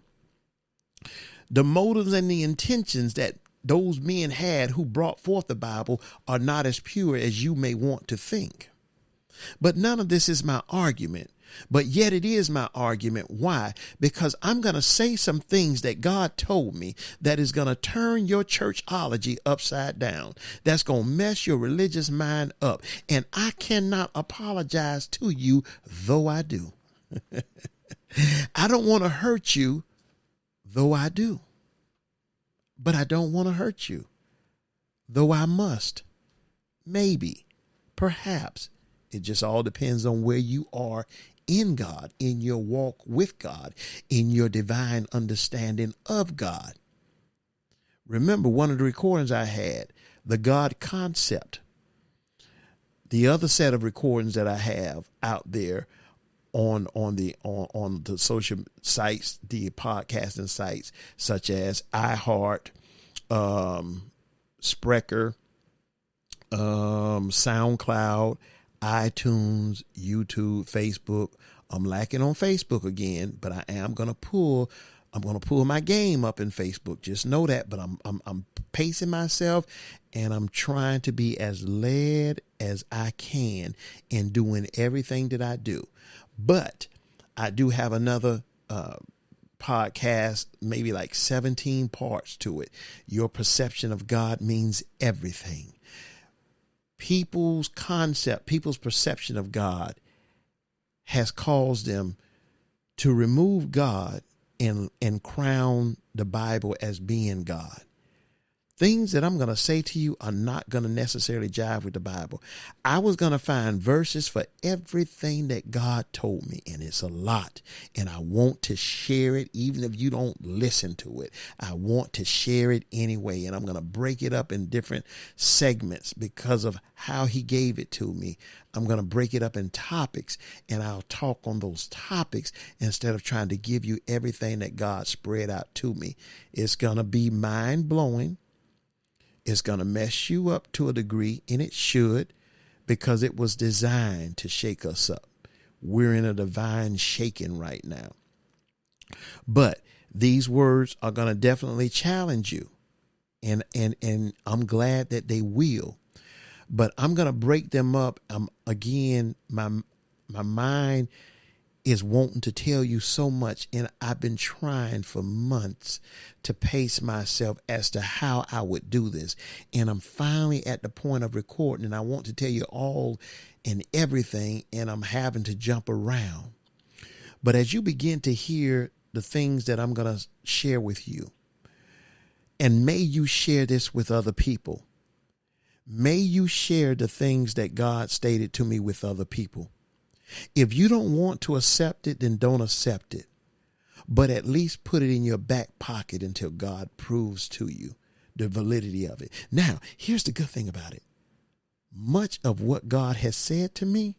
The motives and the intentions that those men had who brought forth the Bible are not as pure as you may want to think. But none of this is my argument. But yet it is my argument. Why? Because I'm going to say some things that God told me that is going to turn your churchology upside down. That's going to mess your religious mind up. And I cannot apologize to you, though I do. I don't want to hurt you, though I do. But I don't want to hurt you, though I must. Maybe, perhaps. It just all depends on where you are in God, in your walk with God, in your divine understanding of God. Remember, one of the recordings I had, the God concept. The other set of recordings that I have out there on the social sites, the podcasting sites, such as iHeart, Spreaker, SoundCloud, iTunes, YouTube, Facebook. I'm lacking on Facebook again, but I am going to pull my game up in Facebook. Just know that, but I'm pacing myself, and I'm trying to be as led as I can in doing everything that I do. But I do have another podcast, maybe like 17 parts to it. Your perception of God means everything. People's perception of God has caused them to remove God and crown the Bible as being God. Things that I'm going to say to you are not going to necessarily jive with the Bible. I was going to find verses for everything that God told me, and it's a lot. And I want to share it, even if you don't listen to it. I want to share it anyway, and I'm going to break it up in different segments because of how he gave it to me. I'm going to break it up in topics, and I'll talk on those topics instead of trying to give you everything that God spread out to me. It's going to be mind-blowing. It's going to mess you up to a degree, and it should, because it was designed to shake us up. We're in a divine shaking right now. But these words are going to definitely challenge you, and I'm glad that they will. But I'm going to break them up. Again, my mind is wanting to tell you so much, and I've been trying for months to pace myself as to how I would do this. And I'm finally at the point of recording, and I want to tell you all and everything, and I'm having to jump around. But as you begin to hear the things that I'm going to share with you, and may you share this with other people. May you share the things that God stated to me with other people. If you don't want to accept it, then don't accept it. But at least put it in your back pocket until God proves to you the validity of it. Now, here's the good thing about it. Much of what God has said to me,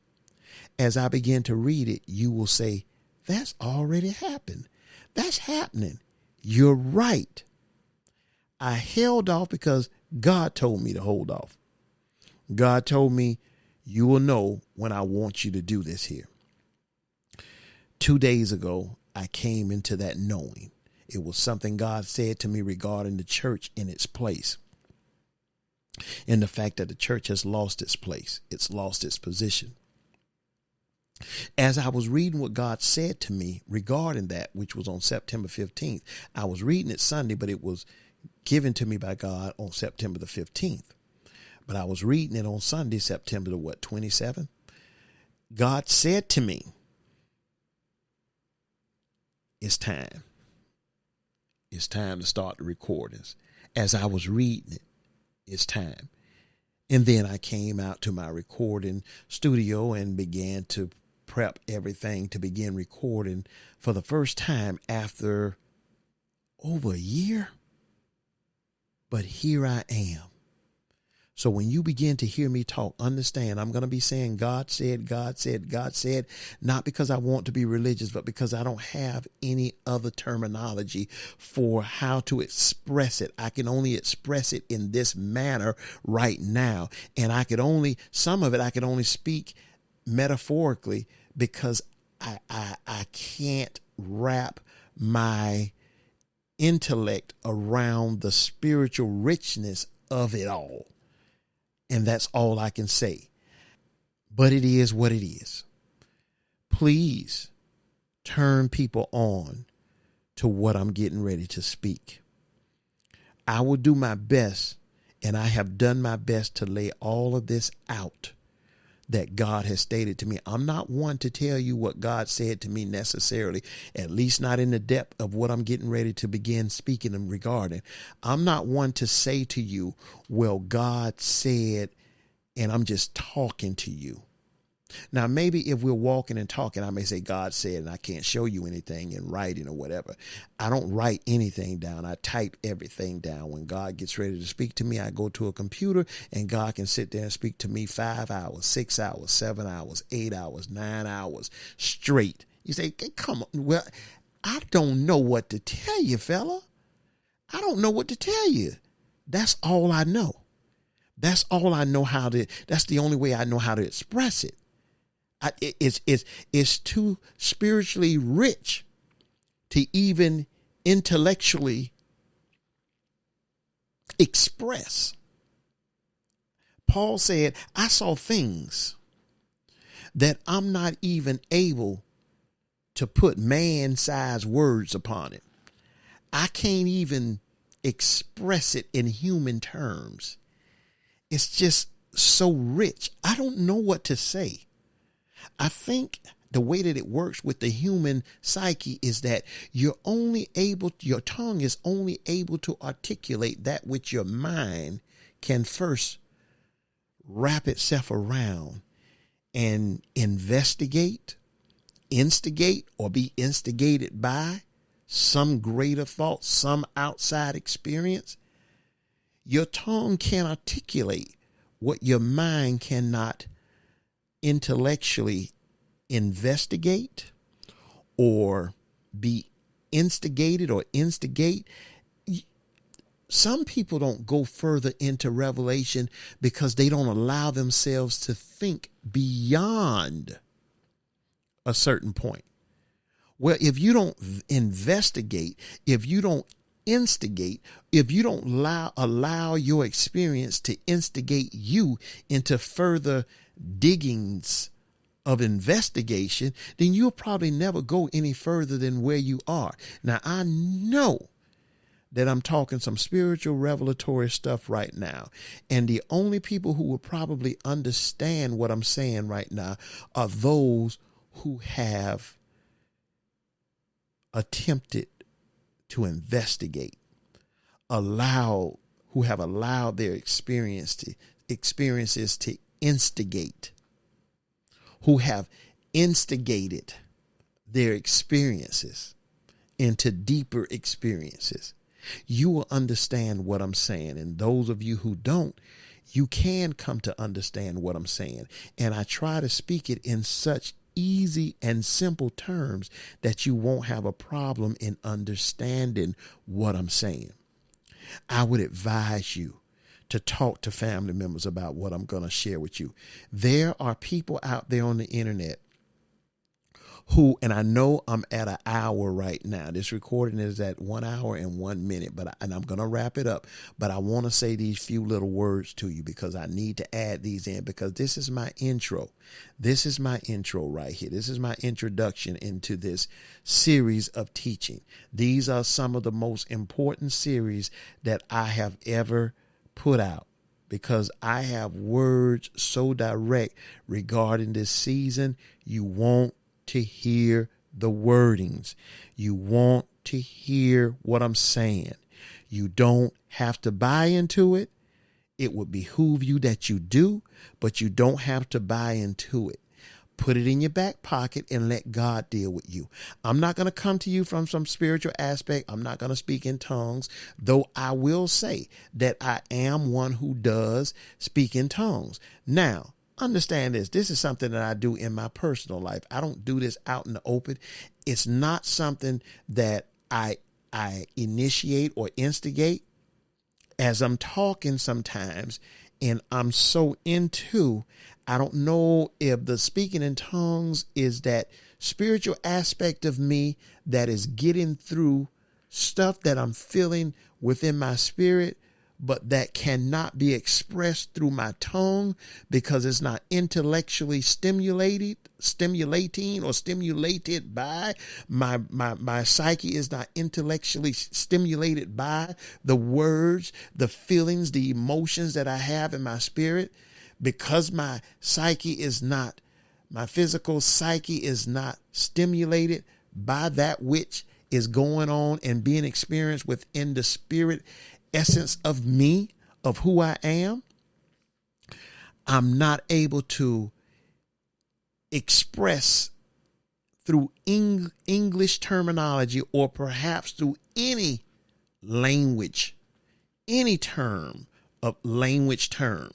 as I begin to read it, you will say, that's already happened. That's happening. You're right. I held off because God told me to hold off. God told me, you will know when I want you to do this here. 2 days ago, I came into that knowing. It was something God said to me regarding the church in its place. And the fact that the church has lost its place. It's lost its position. As I was reading what God said to me regarding that, which was on September 15th, I was reading it Sunday, but it was given to me by God on September the 15th. But I was reading it on Sunday, September the 27th. God said to me, it's time. It's time to start the recordings. As I was reading it, it's time. And then I came out to my recording studio and began to prep everything to begin recording for the first time after over a year. But here I am. So when you begin to hear me talk, understand I'm going to be saying God said, God said, God said, not because I want to be religious, but because I don't have any other terminology for how to express it. I can only express it in this manner right now. And some of it I can only speak metaphorically because I can't wrap my intellect around the spiritual richness of it all. And that's all I can say. But it is what it is. Please turn people on to what I'm getting ready to speak. I will do my best, and I have done my best to lay all of this out that God has stated to me. I'm not one to tell you what God said to me necessarily, at least not in the depth of what I'm getting ready to begin speaking and regarding. I'm not one to say to you, well, God said, and I'm just talking to you. Now, maybe if we're walking and talking, I may say God said, and I can't show you anything in writing or whatever. I don't write anything down. I type everything down. When God gets ready to speak to me, I go to a computer and God can sit there and speak to me 5 hours, 6 hours, 7 hours, 8 hours, 9 hours straight. You say, come on. Well, I don't know what to tell you, fella. I don't know what to tell you. That's all I know. That's all I know that's the only way I know how to express it. It's too spiritually rich to even intellectually express. Paul said, I saw things that I'm not even able to put man-sized words upon it. I can't even express it in human terms. It's just so rich. I don't know what to say. I think the way that it works with the human psyche is that your tongue is only able to articulate that which your mind can first wrap itself around and instigate, or be instigated by some greater thought, some outside experience. Your tongue can articulate what your mind cannot intellectually investigate or be instigated or instigate. Some people don't go further into revelation because they don't allow themselves to think beyond a certain point. Well, if you don't investigate, if you don't instigate, if you don't allow your experience to instigate you into further diggings of investigation, then you'll probably never go any further than where you are. Now, I know that I'm talking some spiritual revelatory stuff right now. And the only people who will probably understand what I'm saying right now are those who have attempted to investigate, who have allowed their experiences to instigate, who have instigated their experiences into deeper experiences. You will understand what I'm saying. And those of you who don't, you can come to understand what I'm saying. And I try to speak it in such easy and simple terms that you won't have a problem in understanding what I'm saying. I would advise you to talk to family members about what I'm going to share with you. There are people out there on the internet who, and I know I'm at an hour right now. This recording is at 1 hour and 1 minute, and I'm going to wrap it up. But I want to say these few little words to you because I need to add these in, because this is my intro. This is my intro right here. This is my introduction into this series of teaching. These are some of the most important series that I have ever put out, because I have words so direct regarding this season. You want to hear the wordings. You want to hear what I'm saying. You don't have to buy into it. It would behoove you that you do, but you don't have to buy into it. Put it in your back pocket and let God deal with you. I'm not going to come to you from some spiritual aspect. I'm not going to speak in tongues, though I will say that I am one who does speak in tongues. Now, understand this. This is something that I do in my personal life. I don't do this out in the open. It's not something that I initiate or instigate. As I'm talking sometimes, and I'm so into, I don't know if the speaking in tongues is that spiritual aspect of me that is getting through stuff that I'm feeling within my spirit, but that cannot be expressed through my tongue because it's not intellectually stimulating or stimulated by my psyche, is not intellectually stimulated by the words, the feelings, the emotions that I have in my spirit, because my physical psyche is not stimulated by that which is going on and being experienced within the spirit essence of me, of who I am. I'm not able to express through English terminology, or perhaps through any language, any term of language term.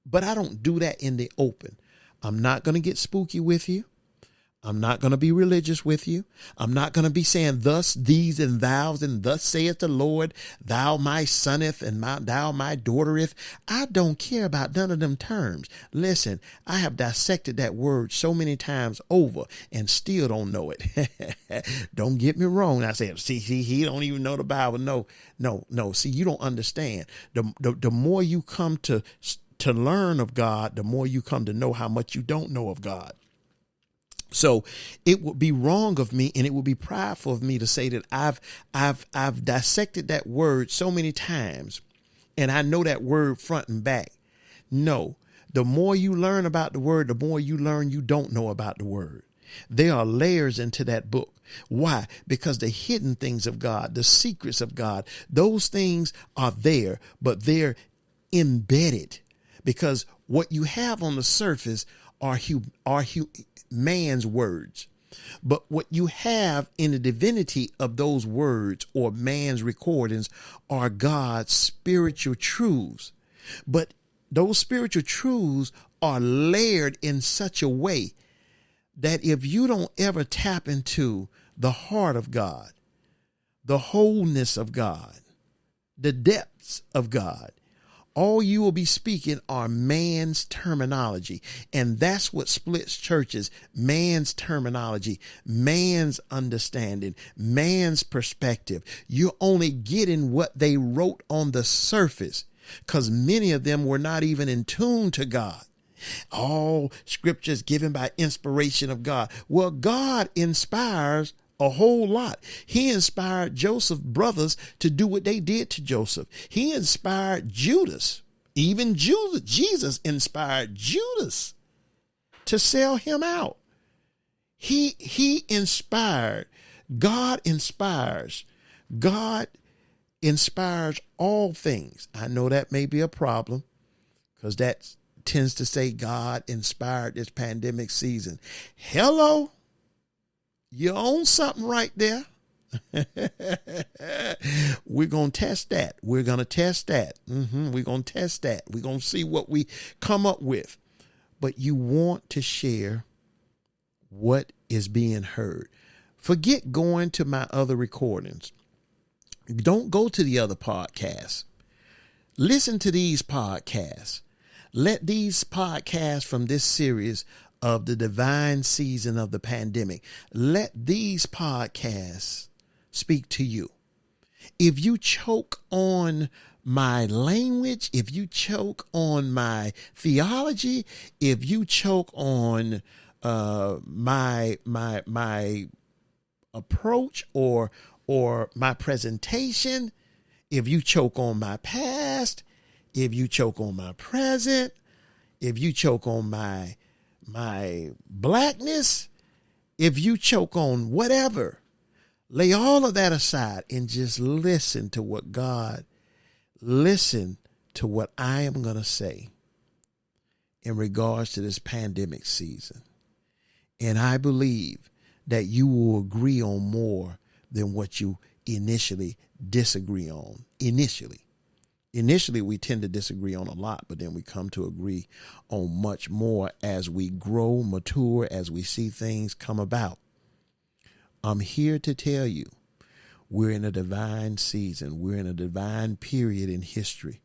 But I don't do that in the open. I'm not going to get spooky with you. I'm not going to be religious with you. I'm not going to be saying thus, these, and thous, and thus saith the Lord, thou my soneth, and thou my daughtereth. I don't care about none of them terms. Listen, I have dissected that word so many times over and still don't know it. Don't get me wrong. I said, see, he don't even know the Bible. No. See, you don't understand. The more you come to learn of God, the more you come to know how much you don't know of God. So it would be wrong of me, and it would be prideful of me to say that I've dissected that word so many times and I know that word front and back. No, the more you learn about the word, the more you learn you don't know about the word. There are layers into that book. Why? Because the hidden things of God, the secrets of God, those things are there, but they're embedded, because what you have on the surface are man's words. But what you have in the divinity of those words or man's recordings are God's spiritual truths. But those spiritual truths are layered in such a way that if you don't ever tap into the heart of God, the wholeness of God, the depths of God, all you will be speaking are man's terminology. And that's what splits churches: man's terminology, man's understanding, man's perspective. You're only getting what they wrote on the surface, because many of them were not even in tune to God. All scriptures given by inspiration of God. Well, God inspires a whole lot. He inspired Joseph's brothers to do what they did to Joseph. He inspired Judas. Even Jesus inspired Judas to sell him out. He inspired. God inspires. God inspires all things. I know that may be a problem because that tends to say God inspired this pandemic season. Hello, you own something right there. We're going to test that. We're going to test that. We're going to test that. We're going to see what we come up with. But you want to share what is being heard. Forget going to my other recordings. Don't go to the other podcasts. Listen to these podcasts. Let these podcasts from this series of the divine season of the pandemic, let these podcasts speak to you. If you choke on my language, if you choke on my theology, if you choke on my approach or my presentation, if you choke on my past, if you choke on my present, if you choke on my blackness, if you choke on whatever, lay all of that aside and just listen to what I am going to say in regards to this pandemic season. And I believe that you will agree on more than what you initially disagree on. Initially, we tend to disagree on a lot, but then we come to agree on much more as we grow, mature, as we see things come about. I'm here to tell you, we're in a divine season. We're in a divine period in history.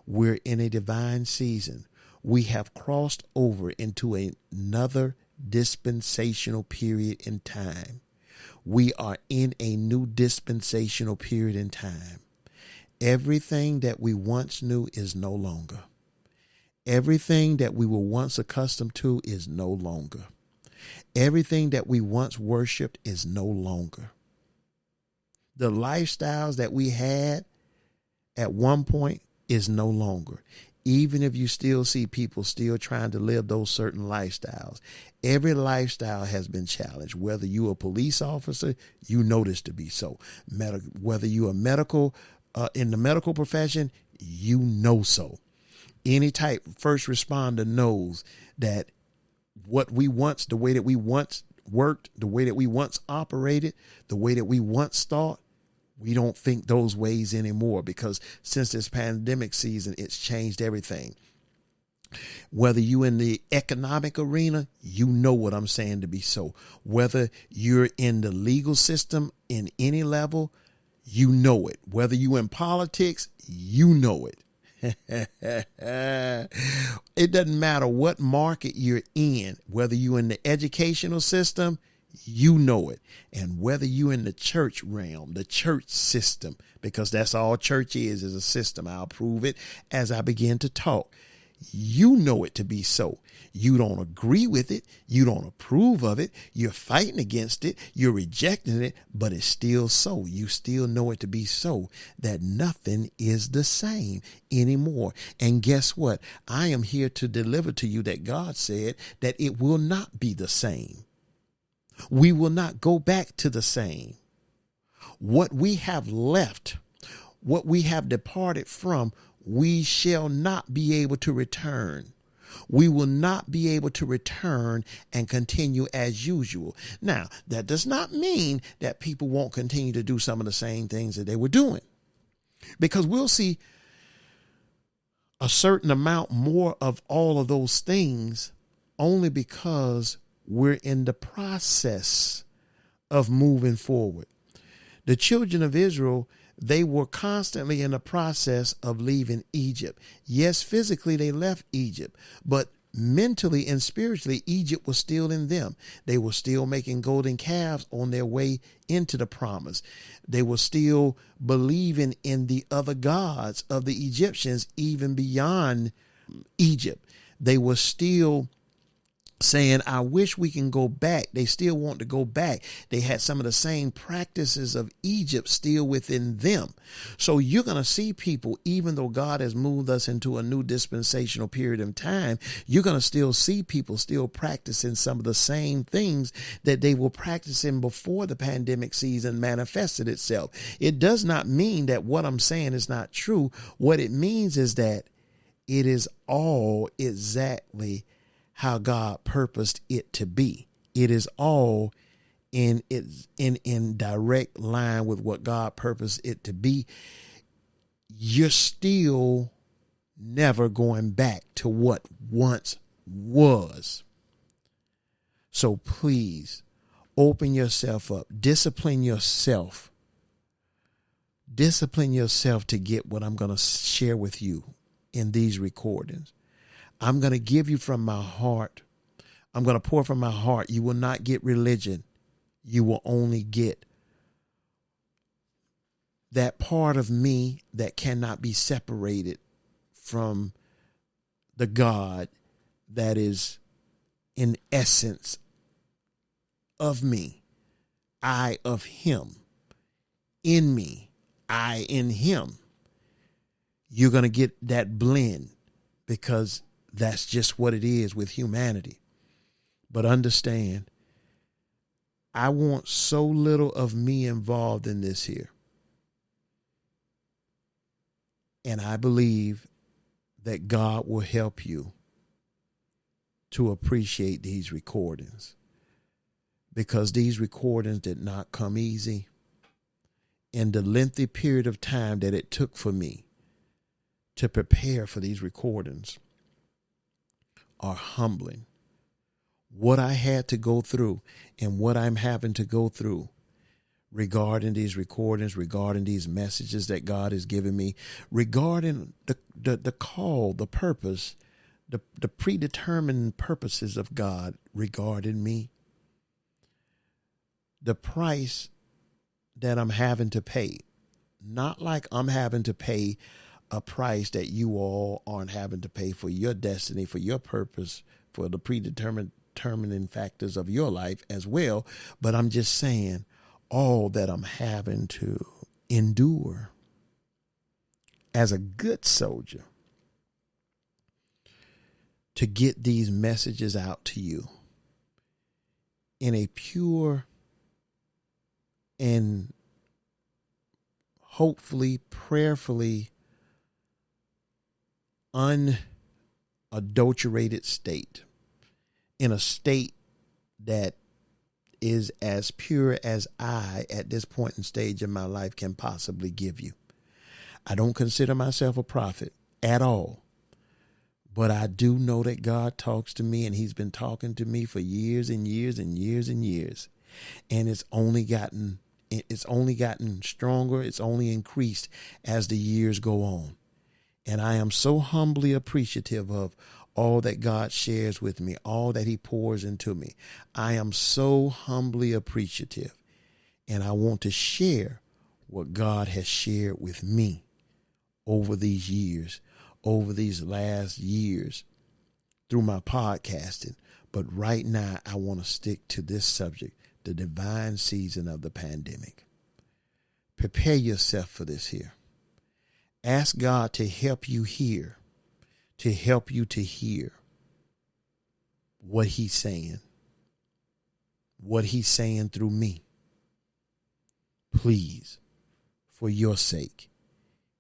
We're in a divine season. We have crossed over into another dispensational period in time. We are in a new dispensational period in time. Everything that we once knew is no longer. Everything that we were once accustomed to is no longer. Everything that we once worshiped is no longer. The lifestyles that we had at one point is no longer. Even if you still see people still trying to live those certain lifestyles, every lifestyle has been challenged. Whether you're a police officer, you know this to be so. Whether you're a medical in the medical profession, you know so. Any type first responder knows that the way that we once worked, the way that we once operated, the way that we once thought, we don't think those ways anymore because since this pandemic season, it's changed everything. Whether you in the economic arena, you know what I'm saying to be so. Whether you're in the legal system in any level, you know it. Whether you in politics, you know it. It doesn't matter what market you're in, whether you're in the educational system, you know it. And whether you're in the church realm, the church system, because that's all church is a system. I'll prove it as I begin to talk. You know it to be so. You don't agree with it. You don't approve of it. You're fighting against it. You're rejecting it, but it's still so. You still know it to be so, that nothing is the same anymore. And guess what? I am here to deliver to you that God said that it will not be the same. We will not go back to the same. What we have left, what we have departed from, we shall not be able to return. We will not be able to return and continue as usual. Now, that does not mean that people won't continue to do some of the same things that they were doing, because we'll see a certain amount more of all of those things only because we're in the process of moving forward. The children of Israel, they were constantly in the process of leaving Egypt. Yes, physically they left Egypt, but mentally and spiritually, Egypt was still in them. They were still making golden calves on their way into the promise. They were still believing in the other gods of the Egyptians, even beyond Egypt. They were still saying, I wish we can go back. They still want to go back. They had some of the same practices of Egypt still within them. So you're going to see people, even though God has moved us into a new dispensational period of time, you're going to still see people still practicing some of the same things that they were practicing before the pandemic season manifested itself. It does not mean that what I'm saying is not true. What it means is that it is all exactly how God purposed it to be. It is all in direct line with what God purposed it to be. You're still never going back to what once was. So please open yourself up, discipline yourself to get what I'm going to share with you in these recordings. I'm going to give you from my heart. I'm going to pour from my heart. You will not get religion. You will only get that part of me that cannot be separated from the God that is in essence of me. I of him. In me. I in him. You're going to get that blend because that's just what it is with humanity. But understand, I want so little of me involved in this here. And I believe that God will help you to appreciate these recordings, because these recordings did not come easy. In the lengthy period of time that it took for me to prepare for these recordings are humbling. What I had to go through and what I'm having to go through regarding these recordings, regarding these messages that God has given me, regarding the call, the purpose, the predetermined purposes of God regarding me, the price that I'm having to pay. Not like I'm having to pay a price that you all aren't having to pay for your destiny, for your purpose, for the determining factors of your life as well. But I'm just saying all that I'm having to endure as a good soldier to get these messages out to you in a pure and hopefully, prayerfully unadulterated state, in a state that is as pure as I, at this point and stage in my life, can possibly give you. I don't consider myself a prophet at all, but I do know that God talks to me, and he's been talking to me for years and years and years and years. And it's only gotten stronger. It's only increased as the years go on. And I am so humbly appreciative of all that God shares with me, all that he pours into me. I am so humbly appreciative. And I want to share what God has shared with me over these years, over these last years through my podcasting. But right now, I want to stick to this subject, the divine season of the pandemic. Prepare yourself for this here. Ask God to help you hear, to help you to hear what he's saying through me. Please, for your sake,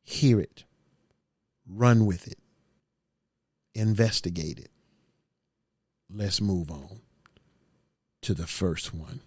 hear it, run with it, investigate it. Let's move on to the first one.